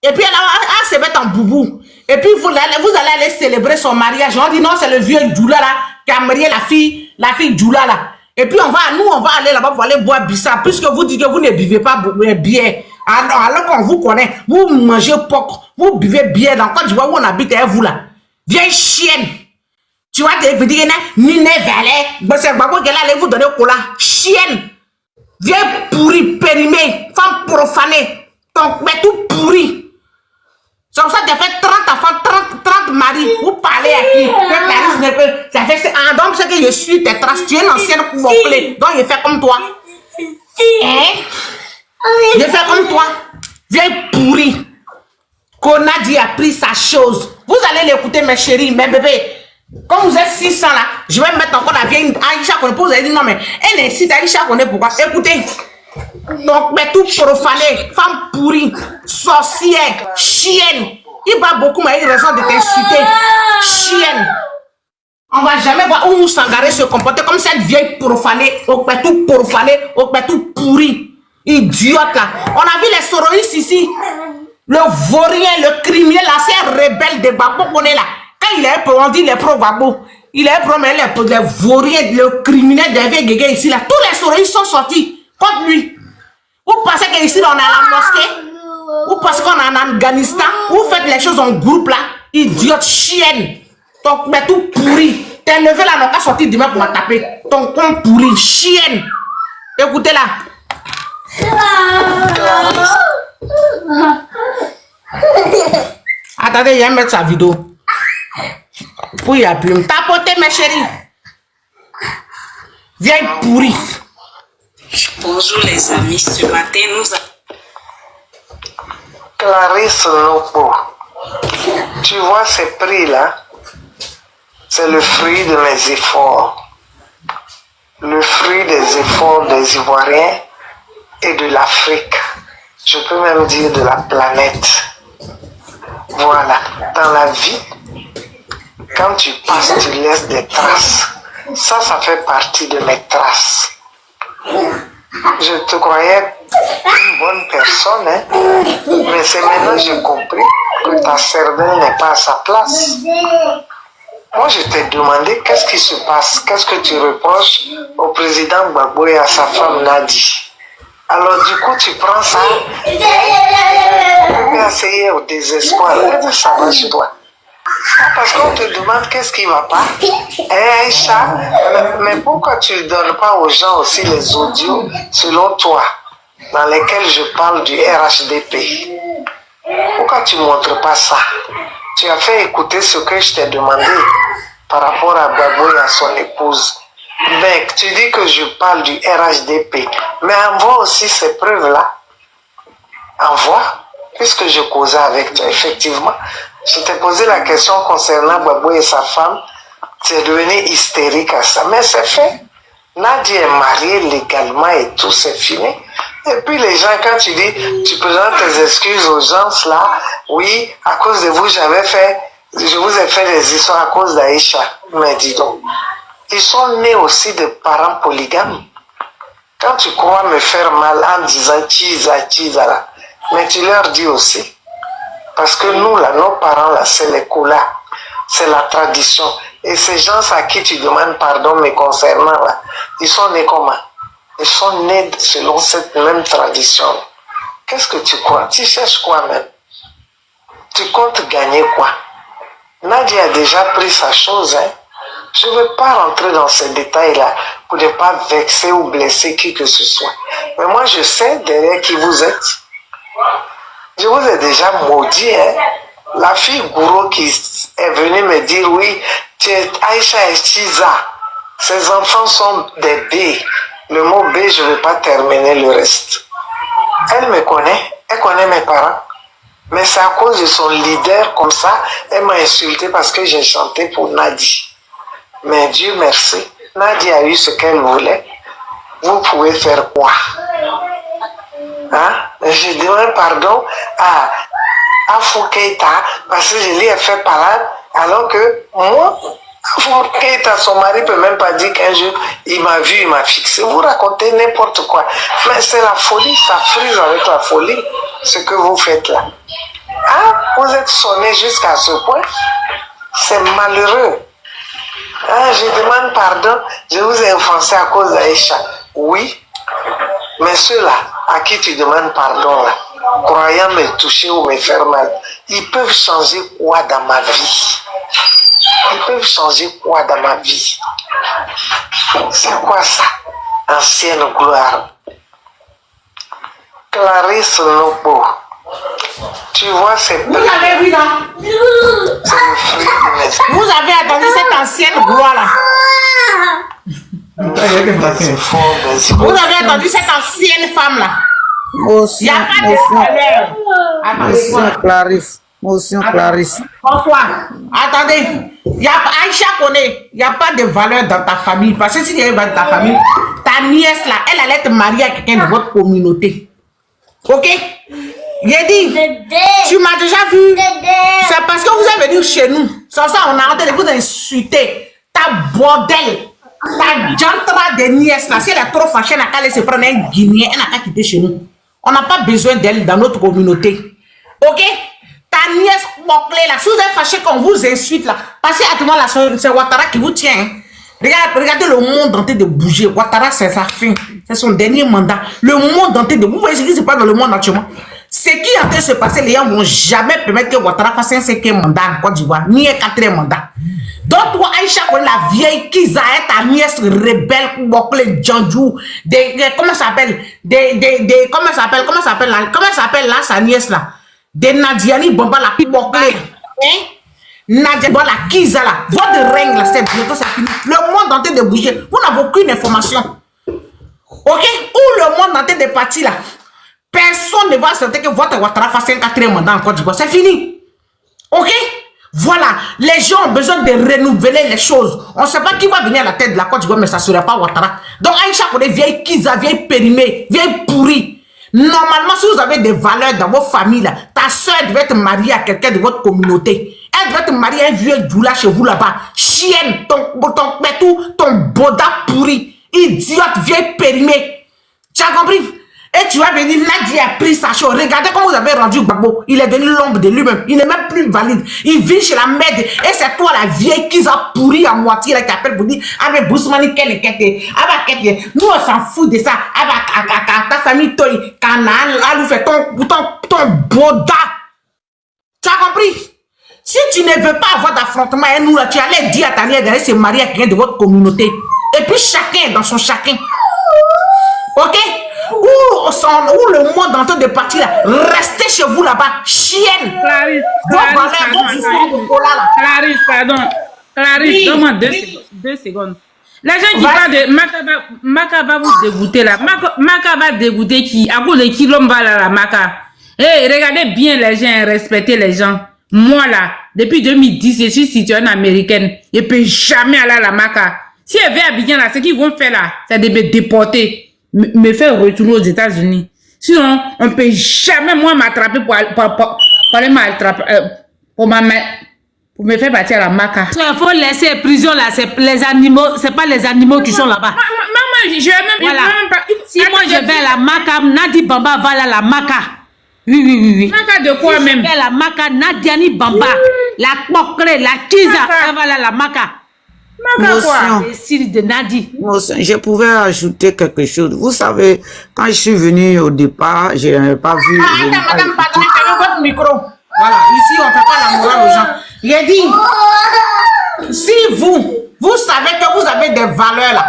Et puis elle se met en boubou. Et puis vous allez aller célébrer son mariage. On dit non, c'est le vieux Djoula là qui a marié la fille Djoula là. Et puis on va aller là-bas pour aller boire Bissa, puisque vous dites que vous ne buvez pas bien. Alors qu'on vous connaît, vous mangez porc, vous buvez bien. Dans Côte d'Ivoire où on habite, et vous là, vieille chienne. Tu vois, te dire, Nine Valet, c'est Gbagbo qui allait vous donner au cola. Chienne, vieille pourrie, périmée, femme profanée, mais tout pourri. C'est comme ça que tu as fait 30 enfants, 30 maris. Vous parlez à qui? Ça fait donc c'est que je suis tes traces. Tu es une ancienne couple. Donc je fais comme toi. Hein? Je fais comme toi. Viens pourri. Konadi a pris sa chose. Vous allez l'écouter, mes chéris, mes bébés. Comme vous êtes 600 là, je vais mettre encore la vieille Aïcha Koné. Vous allez dire non, mais elle incite Aïcha Koné. Pourquoi? Écoutez. Donc, mais tout profané, femme pourrie, sorcière, chienne. Il va beaucoup, mais il a raison de t'insulter. Chienne. On va jamais voir où Sangaré se comporter comme cette vieille profanée, au tout profané, au tout pourri. Idiote là. On a vu les soroïstes ici. Le vaurien, le criminel, l'ancien rebelle de Gbagbo qu'on est là. Quand il est pro, on dit les pro-Gbagbo. Il est pro, mais les vauriens, le criminel des vieilles guégués ici là. Tous les soroïstes sont sortis. Contre lui. Vous pensez qu'ici on est à la mosquée? Vous pensez qu'on est en Afghanistan? Vous faites les choses en groupe là? Idiote, chienne. Donc, mais tout pourri. T'es levé là, non pas sorti demain pour me taper. Ton con pourri, chienne. Écoutez là. Attendez, il va mettre sa vidéo. Pour y appeler. Tapotez mes chéris. Viens pourri. Bonjour les amis, ce matin nous avons... Clarisse Lopo, tu vois ces prix-là, c'est le fruit de mes efforts. Le fruit des efforts des Ivoiriens et de l'Afrique. Je peux même dire de la planète. Voilà. Dans la vie, quand tu passes, tu laisses des traces. Ça fait partie de mes traces. Je te croyais une bonne personne, hein? Mais c'est maintenant que j'ai compris que ta cervelle n'est pas à sa place. Moi, je t'ai demandé qu'est-ce qui se passe, qu'est-ce que tu reproches au président Gbagbo et à sa femme Nadi. Alors du coup, tu prends ça et essayer au désespoir. Est-ce que ça va chez toi? Parce qu'on te demande qu'est-ce qui ne va pas. Aïcha, mais pourquoi tu ne donnes pas aux gens aussi les audios, selon toi, dans lesquels je parle du RHDP? Pourquoi tu ne montres pas ça? Tu as fait écouter ce que je t'ai demandé par rapport à Gbagbo et à son épouse. Mais tu dis que je parle du RHDP. Mais envoie aussi ces preuves-là. Envoie, puisque je causais avec toi, effectivement. Je t'ai posé la question concernant Gbagbo et sa femme. Tu es devenu hystérique à ça. Mais c'est fait. Nadia est mariée légalement et tout, c'est fini. Et puis les gens, quand tu dis, tu présentes tes excuses aux gens là, oui, à cause de vous, je vous ai fait des histoires à cause d'Aïcha. Mais dis donc, ils sont nés aussi de parents polygames. Quand tu crois me faire mal en disant tchiza là, mais tu leur dis aussi, parce que nous là, nos parents là, c'est les colas, c'est la tradition. Et ces gens à qui tu demandes pardon me concernant là, ils sont nés comment? Ils sont nés selon cette même tradition. Qu'est-ce que tu crois? Tu cherches quoi même? Tu comptes gagner quoi? Nadia a déjà pris sa chose, hein? Je ne veux pas rentrer dans ces détails-là pour ne pas vexer ou blesser qui que ce soit. Mais moi, je sais derrière qui vous êtes. Je vous ai déjà maudit, hein? La fille Gouro qui est venue me dire, oui, tu es Aïcha et Chiza. Ses enfants sont des B. Le mot B, je ne vais pas terminer le reste. Elle me connaît, elle connaît mes parents. Mais c'est à cause de son leader comme ça, elle m'a insulté parce que j'ai chanté pour Nadi. Mais Dieu merci, Nadi a eu ce qu'elle voulait. Vous pouvez faire quoi? Hein? Je demande pardon à Afou Keïta parce que je lui ai fait parade alors que moi, Afou Keïta, son mari ne peut même pas dire qu'un jour il m'a vu, il m'a fixé. Vous racontez n'importe quoi. Mais c'est la folie, ça frise avec la folie, ce que vous faites là. Ah, vous êtes sonné jusqu'à ce point? C'est malheureux. Ah, je demande pardon, je vous ai offensé à cause d'Aïcha. Oui, mais ceux-là à qui tu demandes pardon, là, croyant me toucher ou me faire mal, ils peuvent changer quoi dans ma vie? Ils peuvent changer quoi dans ma vie? C'est quoi ça? Ancienne gloire. Clarisse Nopo. Tu vois, c'est... Vous avez vu là? Vous avez attendu cette ancienne gloire là. Vous avez attendu cette ancienne femme là. Il n'y a pas de valeur. Motion Clarisse. Bonsoir. Attendez. Aïcha connaît. Il n'y a pas de valeur dans ta famille. Parce que si il y a dans ta famille, ta nièce là, elle allait te marier à quelqu'un de votre communauté. Ok? J'ai dit, tu m'as déjà vu. C'est parce que vous êtes venu chez nous. Sans ça, on a arrêté de vous insulter. Ta bordel. Ta jantra de nièce là, si elle est trop fâchée, elle n'a qu'à aller se prendre un Guinéen, elle n'a qu'à quitter chez nous. On n'a pas besoin d'elle dans notre communauté. Ok? Ta nièce bouclée là, si vous êtes fâché qu'on vous insulte là, passez à tout le monde là, c'est Ouattara qui vous tient. Hein. Regardez le monde en train de bouger. Ouattara, c'est sa fin. C'est son dernier mandat. Le monde en train de... Vous voyez ce qui se passe dans le monde actuellement? Ce qui est en train de se passer, les gens ne vont jamais permettre que Ouattara fasse un 5e mandat en Côte d'Ivoire, ni un 4e mandat. Donc, toi, Aïcha, la vieille Kiza est ta nièce rebelle, bouclée, Djandjou, comment ça s'appelle? Comment s'appelle là, sa nièce là? De Nadiani Bomba, la plus bouclée. Hein? Nadia, la Kiza là, votre règne là, c'est bientôt ça fini. Le monde en train de bouger, vous n'avez aucune information. Ok? Où le monde en train de partir là? Personne ne va accepter que votre Ouattara fasse un 4e mandat en Côte d'Ivoire. C'est fini. Ok? Voilà. Les gens ont besoin de renouveler les choses. On ne sait pas qui va venir à la tête de la Côte d'Ivoire, mais ça ne sera pas Ouattara. Donc Aïcha, pour les vieilles Kiza, vieilles périmées, vieilles pourries. Normalement, si vous avez des valeurs dans votre famille, là, ta soeur devait être mariée à quelqu'un de votre communauté. Elle devait te marier à un vieux doula chez vous là-bas. Chienne, ton pétou, ton boda pourri, idiote, vieille périmée. Tu as compris? Et tu vas venir, Nadi a pris sa chose. Regardez comment vous avez rendu Gbagbo. Il est devenu l'ombre de lui-même. Il n'est même plus valide. Il vit chez la merde. Et c'est toi la vieille qui a pourri à moitié, là, qui appelle pour dire, ah mais Bousmani, quelle est nous on s'en fout de ça. Ah bah, ta famille, toi, canal, là, nous fait ton boda. Tu as compris? Si tu ne veux pas avoir d'affrontement, et nous, là, tu allais dire à ta nièce d'aller se marier à quelqu'un de votre communauté. Et puis chacun dans son chacun. Ok? Ou le monde en train de partir là, restez chez vous là-bas, chienne. Clarisse, pardon. Clarisse, oui, donne-moi 2 secondes. Les gens qui parlent de Maka va vous dégoûter là. Maka va dégoûter qui? À cause de qui l'homme va là, la Maka. Hey, regardez bien les gens, respectez les gens. Moi là, depuis 2010, je suis citoyenne américaine. Je ne peux jamais aller à la Maka. Si elle vient à Abidjan là, ce qu'ils vont faire là, c'est de me déporter. Me faire retourner aux États-Unis. Sinon, on ne peut jamais moi m'attraper pour me faire partir à la Maka. Il faut laisser prison là, c'est les animaux, c'est pas les animaux qui sont là-bas. Maman, je vais même, voilà. Pas. Si moi je vais à la Maka, Nadi Bamba va à la Maka. Oui. Maka de quoi si même? Je vais à la Maka, Nadiani Bamba, la Pokre, la Kiza, elle va à la Maka. De Nadi. Je pouvais ajouter quelque chose. Vous savez, quand je suis venu au départ, je n'avais pas vu. Madame, pardonnez, fermez votre micro. Voilà, ici on ne fait pas la morale aux gens. J'ai dit, si vous savez que vous avez des valeurs là,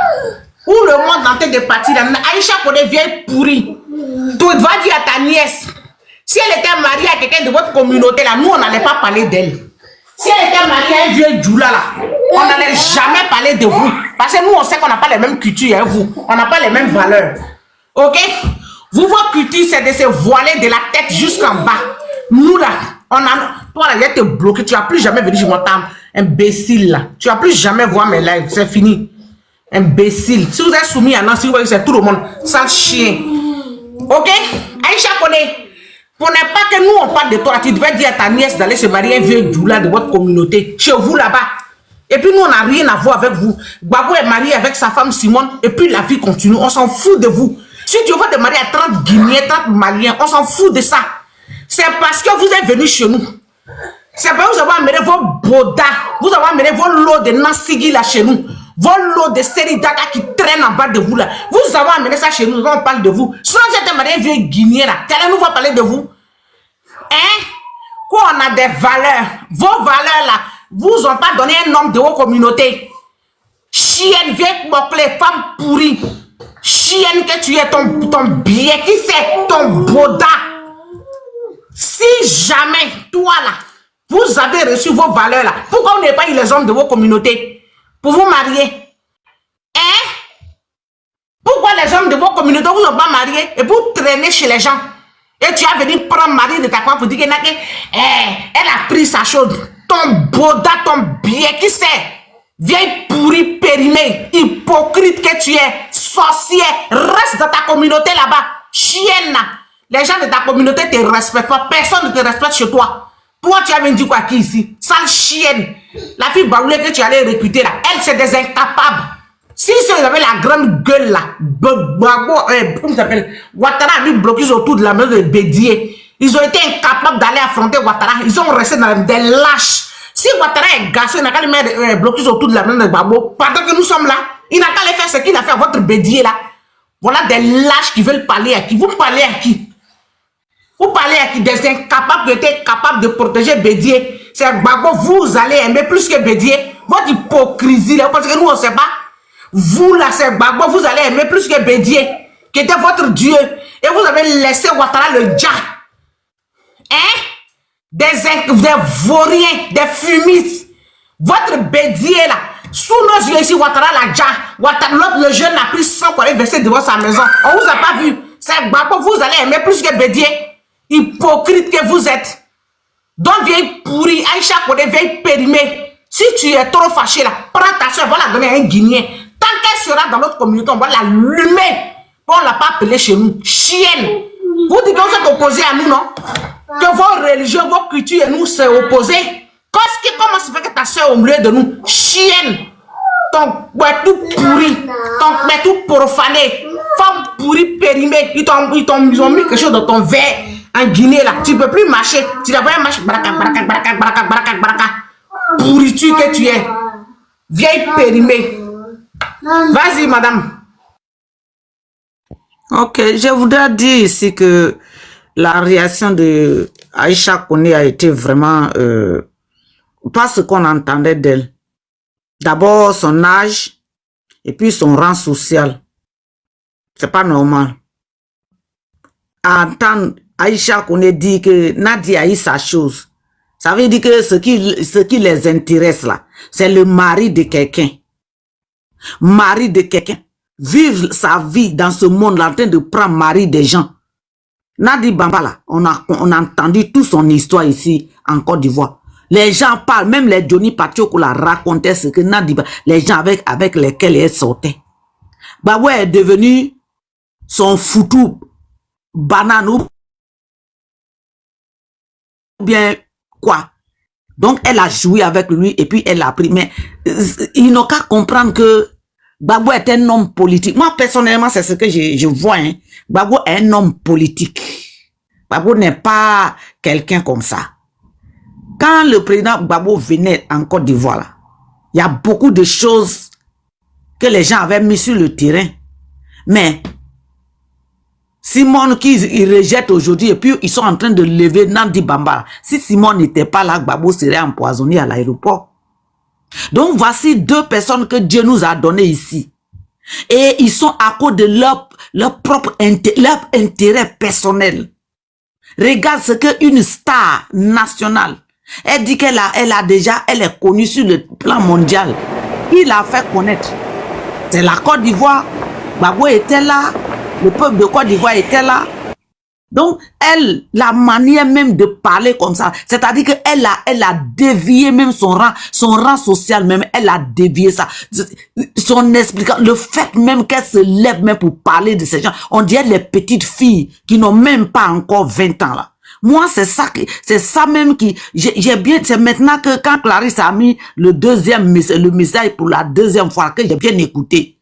où le monde en train de partir, Aïcha Kone vient pourri. Tu vas dire à ta nièce, si elle était mariée à quelqu'un de votre communauté là, nous on n'allait pas parler d'elle. Si elle était mariée à un vieux doula là, on n'allait jamais parler de vous. Parce que nous, on sait qu'on n'a pas les mêmes cultures, hein, vous. On n'a pas les mêmes valeurs. Ok? Vous, votre culture, c'est de se voiler de la tête jusqu'en bas. Nous là, on a... Toi là, il te bloqué. Tu vas plus jamais venir chez moi, imbécile là. Tu vas plus jamais voir mes lives. C'est fini. Imbécile. Si vous êtes soumis à Nancy, vous voyez, c'est tout le monde. Sans chien. Ok? Aïcha connaît. Pour ne pas que nous on parle de toi, tu devais dire à ta nièce d'aller se marier un vieux doula de votre communauté, chez vous là-bas. Et puis nous on n'a rien à voir avec vous. Gbagbo est marié avec sa femme Simone et puis la vie continue. On s'en fout de vous. Si tu veux te marier à 30 Guinéens, 30 Maliens, on s'en fout de ça. C'est parce que vous êtes venus chez nous. C'est parce que vous avez amené vos bodas, vous avez amené vos lots de Nansigi là chez nous. Vos lots de Seridaka qui traînent en bas de vous là. Vous avez amené ça chez nous, on parle de vous. Soit j'étais marié un vieux Guinéen là, tu allais nous voir parler de vous. Hein? Quoi, on a des valeurs. Vos valeurs là, vous ont pas donné un nom de vos communautés. Chienne, vieille bouclée, femme pourrie. Chienne que tu es, ton billet, qui c'est ton boda. Si jamais, toi là, vous avez reçu vos valeurs là, pourquoi vous n'avez pas eu les hommes de vos communautés pour vous marier? Hein? Pourquoi les hommes de vos communautés vous ont pas marié et vous traînez chez les gens? Et tu as venu prendre mari de ta femme pour dire qu'elle a pris sa chose. Ton boda, ton billet, qui c'est? Vieille pourrie périmée, hypocrite que tu es, sorcière, reste dans ta communauté là-bas. Chienne là. Les gens de ta communauté ne te respectent pas. Personne ne te respecte chez toi. Toi, tu as venu dire quoi qui ici? Sale chienne. La fille baoulée que tu allais recruter là, elle, c'est des incapables. Si vous avez la grande gueule là, comment ça s'appelle? Ouattara a mis blocus autour de la maison de Bédié. Ils ont été incapables d'aller affronter Ouattara. Ils ont resté dans des lâches. Si Ouattara est gassé, il n'a qu'à lui mettre blocus autour de la maison de Gbagbo. Pendant que nous sommes là, il n'a qu'à aller faire ce qu'il a fait à votre Bédié là. Voilà des lâches qui veulent parler à qui? Vous parlez à qui? Vous parlez à qui? Des incapables qui étaient capables de protéger Bédié. C'est Gbagbo, vous allez aimer plus que Bédié. Votre hypocrisie là, parce que nous on ne sait pas. Vous là, c'est Gbagbo, vous allez aimer plus que Bédié, qui était votre Dieu. Et vous avez laissé Ouattara le dja. Hein? Des vauriens, des fumistes. Votre Bédié là, sous nos yeux ici, Ouattara la dja. Ouattara, le jeune a pris 100 pour aller verser devant sa maison. On vous a pas vu. C'est Gbagbo, vous allez aimer plus que Bédié. Hypocrite que vous êtes. Donc vieille pourrie, Aïcha Kone, vieille périmée. Si tu es trop fâché là, prends ta soeur, va la donner à un Guinéen. Tant qu'elle sera dans notre communauté, on va l'allumer. On ne l'a pas appelée chez nous. Chienne. Vous dites qu'on s'est opposé à nous, non? Que vos religions, vos cultures et nous s'est opposé. Comment se fait que ta soeur est au milieu de nous? Chienne! Ton ouais, tout pourri, ton ouais, tout profané, femme pourrie périmée, ils ont mis quelque chose dans ton verre en Guinée là, tu ne peux plus marcher, tu devrais marcher, baraka, pourriture que tu es, vieille périmée. Vas-y madame. Ok, je voudrais dire ici que la réaction de Aïcha Koné a été vraiment pas ce qu'on entendait d'elle. D'abord son âge et puis son rang social. C'est pas normal. À entendre Aïcha Koné dire que Nadia a eu sa chose, ça veut dire que ce qui les intéresse là, c'est le mari de quelqu'un. Mari de quelqu'un. Vivre sa vie dans ce monde là en train de prendre mari des gens. Nadi Bamba là, on a entendu toute son histoire ici en Côte d'Ivoire. Les gens parlent, même les Johnny Patioko la racontaient ce que Nadi, les gens avec lesquels elle sortait. Bah ouais, est devenu son foutu banane ou bien quoi. Donc elle a joué avec lui et puis elle a pris. Mais ils n'ont qu'à comprendre que Gbagbo est un homme politique. Moi personnellement c'est ce que je vois. Hein. Gbagbo est un homme politique. Gbagbo n'est pas quelqu'un comme ça. Quand le président Gbagbo venait en Côte d'Ivoire, il y a beaucoup de choses que les gens avaient mis sur le terrain. Mais Simone qu'ils rejettent aujourd'hui et puis ils sont en train de lever Nandi Bamba. Si Simone n'était pas là, Gbagbo serait empoisonné à l'aéroport. Donc voici deux personnes que Dieu nous a données ici. Et ils sont à cause de leur propre intérêt personnel. Regarde ce qu'une star nationale, elle dit qu'elle est connue sur le plan mondial. Qui l'a fait connaître? C'est la Côte d'Ivoire. Gbagbo était là. Le peuple de Côte d'Ivoire était là. Donc, la manière même de parler comme ça, c'est-à-dire qu'elle a dévié même son rang social même, elle a dévié ça. Son explication, le fait même qu'elle se lève même pour parler de ces gens, on dirait les petites filles qui n'ont même pas encore 20 ans là. Moi, c'est ça même qui, j'ai bien, c'est maintenant que quand Clarisse a mis le message pour la deuxième fois que j'ai bien écouté.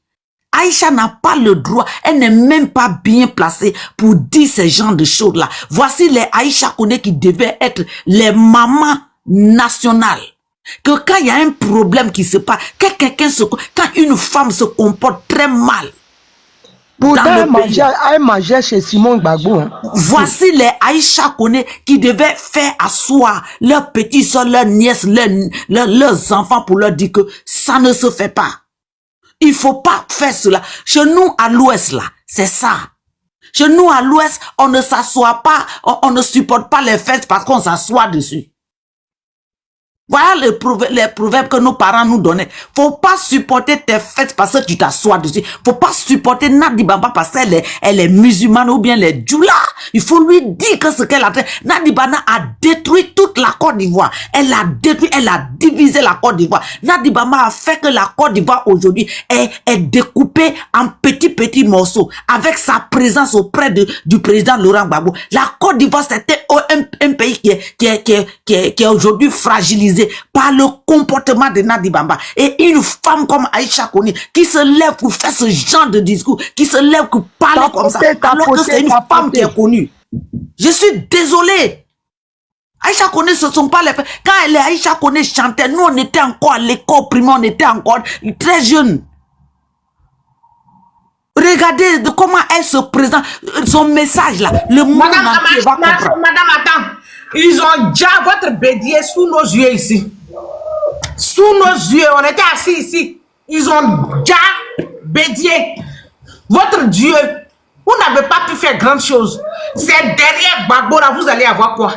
Aïcha n'a pas le droit, elle n'est même pas bien placée pour dire ce genre de choses-là. Voici les Aïcha Koné qui devaient être les mamans nationales. Que quand il y a un problème qui se passe, quand une femme se comporte très mal, elle mangeait chez Simon Gbagbo. Hein. Voici les Aïcha Koné qui devaient faire asseoir leurs petits soeurs, leurs nièces, leurs enfants pour leur dire que ça ne se fait pas. Il faut pas faire cela. Chez nous, à l'ouest, là, c'est ça. Chez nous, à l'ouest, on ne s'assoit pas, on ne supporte pas les fesses parce qu'on s'assoit dessus. Voilà les proverbes que nos parents nous donnaient. Faut pas supporter tes fesses parce que tu t'assois dessus. Faut pas supporter Nadi Bamba parce qu'elle est musulmane ou bien les djoula. Il faut lui dire que ce qu'elle a fait. Nadi Bamba a détruit toute la Côte d'Ivoire. Elle a détruit, elle a divisé la Côte d'Ivoire. Nadi Bamba a fait que la Côte d'Ivoire aujourd'hui est découpée en petits morceaux avec sa présence auprès du président Laurent Gbagbo. La Côte d'Ivoire, c'était un pays qui est aujourd'hui fragilisé par le comportement de Nadi Bamba. Et une femme comme Aïcha Koné qui se lève pour faire ce genre de discours, qui se lève pour parler comme ça, alors que c'est une femme qui est connue. Je suis désolé. Aïcha Koné, ce ne sont pas les... Quand Aïcha Koné chantait, nous on était encore à l'école primaire, on était encore très jeunes. Regardez comment elle se présente, son message là, le monde entier va comprendre. Madame, attends. Ils ont déjà votre bédier sous nos yeux ici. Sous nos yeux, on était assis ici. Ils ont déjà bédié votre Dieu. Vous n'avez pas pu faire grande chose. C'est derrière Gbagbo là, vous allez avoir quoi?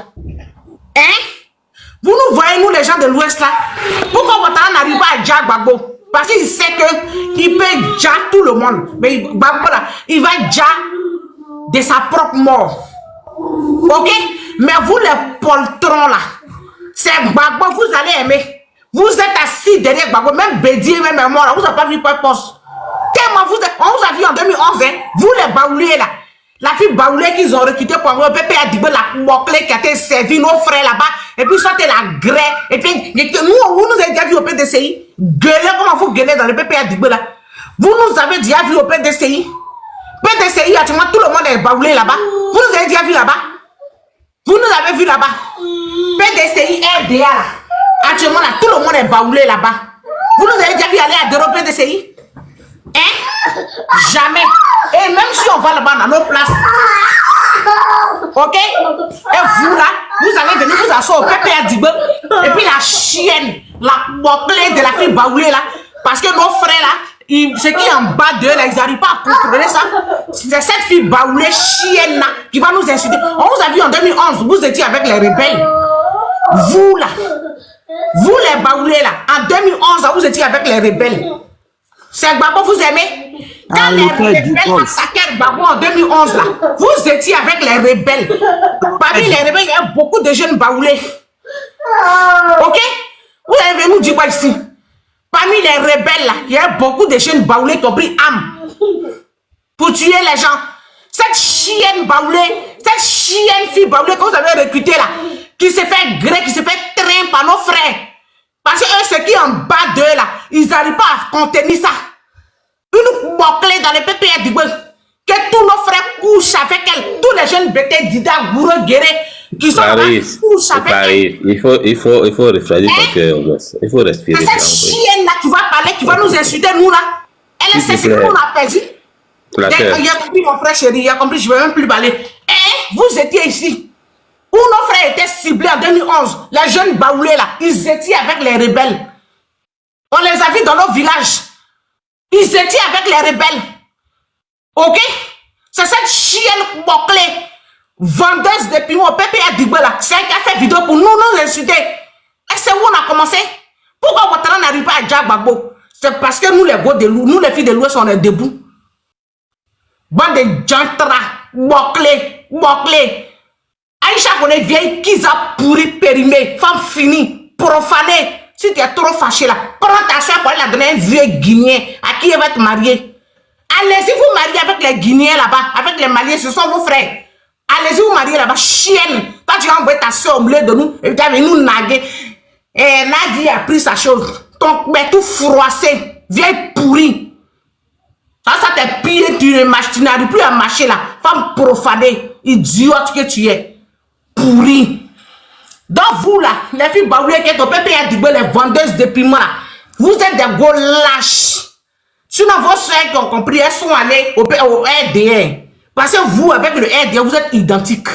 Hein? Vous nous voyez, nous les gens de l'Ouest là. Pourquoi votre âme n'arrive pas à déjà Gbagbo? Parce qu'il sait qu'il peut déjà tout le monde. Mais Gbagbo là, il va déjà de sa propre mort. Ok? Mais vous les poltrons là, c'est Gbagbo, vous allez aimer. Vous êtes assis derrière Gbagbo, même Bédier, même moi là, vous n'avez pas vu quoi poste. Tellement on vous a vu en 2011, hein, vous les baoulés là. La fille baoulée qu'ils ont recruté pour avoir pépé à Dibé, la bouclée qui a été servi nos frères là-bas, et puis sortez la grêle, et puis vous nous avez déjà vu au PDCI, gueuler comment vous gueulez dans le pépé à Dibé là. Vous nous avez déjà vu au PDCI. PDCI, actuellement, tout le monde est baoulé là-bas. Vous nous avez déjà vu là-bas. Vous nous avez vu là-bas. PDCI, RDA là. Actuellement, là, tout le monde est baoulé là-bas. Vous nous avez déjà vu aller à Dero PDCI? Hein? Jamais. Et même si on va là-bas dans nos places. Ok? Et vous là, vous allez venir vous asseoir au PPA Dibé. Et puis la chienne, la bouclée de la fille baoulée là. Parce que nos frères là, ce qui est en bas d'eux là, ils n'arrivent pas à contrôler ça. C'est cette fille baoulée chienne là qui va nous insulter. On vous a vu en 2011, vous étiez avec les rebelles. Vous là, vous les baoulés là, en 2011, vous étiez avec les rebelles. C'est Gbagbo, vous aimez? Quand les rebelles attaquaient Gbagbo en 2011 là, vous étiez avec les rebelles. Parmi les rebelles, il y a beaucoup de jeunes baoulés. Ok? Vous avez nous dit quoi ici? Parmi les rebelles là, il y a beaucoup de jeunes baoulés qui ont pris âme pour tuer les gens. Cette chienne baoulée, cette chienne fille baoulée que vous avez recrutée là, qui se fait gré, qui se fait traîner par nos frères. Parce que eux, ceux qui en bas d'eux là, ils n'arrivent pas à contenir ça. Une bouclée dans les PPA du bœuf. Que tous nos frères couchent avec elle. Tous les jeunes bêtés d'Ida, Gourou, Guéré, qui sont là, couchent avec elle. Il faut refroidir ton cœur. Il faut respirer. C'est cette chienne là qui va parler, qui va nous insulter, nous là. Elle sait ce qu'on a perdu. Il a compris, mon frère chéri, il a compris, je ne vais même plus parler. Et vous étiez ici. Où nos frères étaient ciblés en 2011. Les jeunes baoulés là, ils étaient avec les rebelles. On les a vus dans nos villages. Ils étaient avec les rebelles. Ok? C'est cette chienne bouclée, vendeuse de piment au PPA Dibé là. C'est elle qui a fait vidéo pour nous insulter. Et c'est où on a commencé? Pourquoi Ouattara n'arrive pas à Gbagbo? C'est parce que nous les gars de loup, nous les filles de l'Ouest, on est debout. Bande de jantra, bouclés. Aïcha connaît vieille qui a pourri, périmé, femme finie, profanée. Si tu es trop fâché là, prends ta soeur pour aller la donner un vieux Guinéen à qui elle va te marier. Allez-y vous marier avec les Guinéens là-bas, avec les Maliens, ce sont vos frères. Allez-y vous marier là-bas, chienne. Toi tu vas envoyer ta soeur au milieu de nous et tu vas venir nous naguer. Et Nadi a pris sa chose. Ton mais tout froissé, vieille pourrie. Ça t'es pire, tu n'arrives plus à marcher là. Femme profanée, idiote que tu es. Pourrie. Donc vous là, les filles baoulées qui sont au PPA Dibé, les vendeuses de piment là, vous êtes des gros lâches. Sinon vos soeurs qui ont compris, elles sont allées au RDR. Parce que vous, avec le RDR, vous êtes identiques.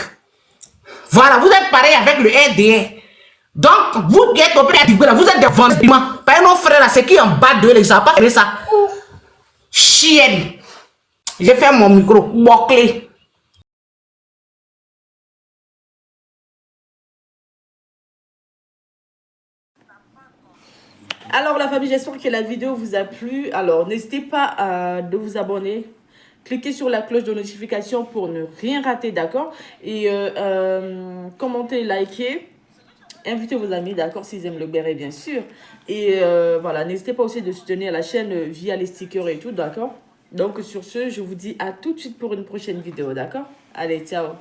Voilà, vous êtes pareil avec le RDR. Donc, vous qui êtes au PPA Dibé là, vous êtes des vendeurs de piment. Par exemple, nos frères là, c'est qui en bas de eux, ils ne savent pas faire ça. Chienne. J'ai fait mon micro, bouclé. Alors la famille, j'espère que la vidéo vous a plu. Alors n'hésitez pas de vous abonner. Cliquez sur la cloche de notification pour ne rien rater, d'accord? Et commentez, likez. Invitez vos amis, d'accord, s'ils aiment le béret, bien sûr. Et voilà, n'hésitez pas aussi de soutenir la chaîne via les stickers et tout, d'accord? Donc sur ce, je vous dis à tout de suite pour une prochaine vidéo, d'accord? Allez, ciao!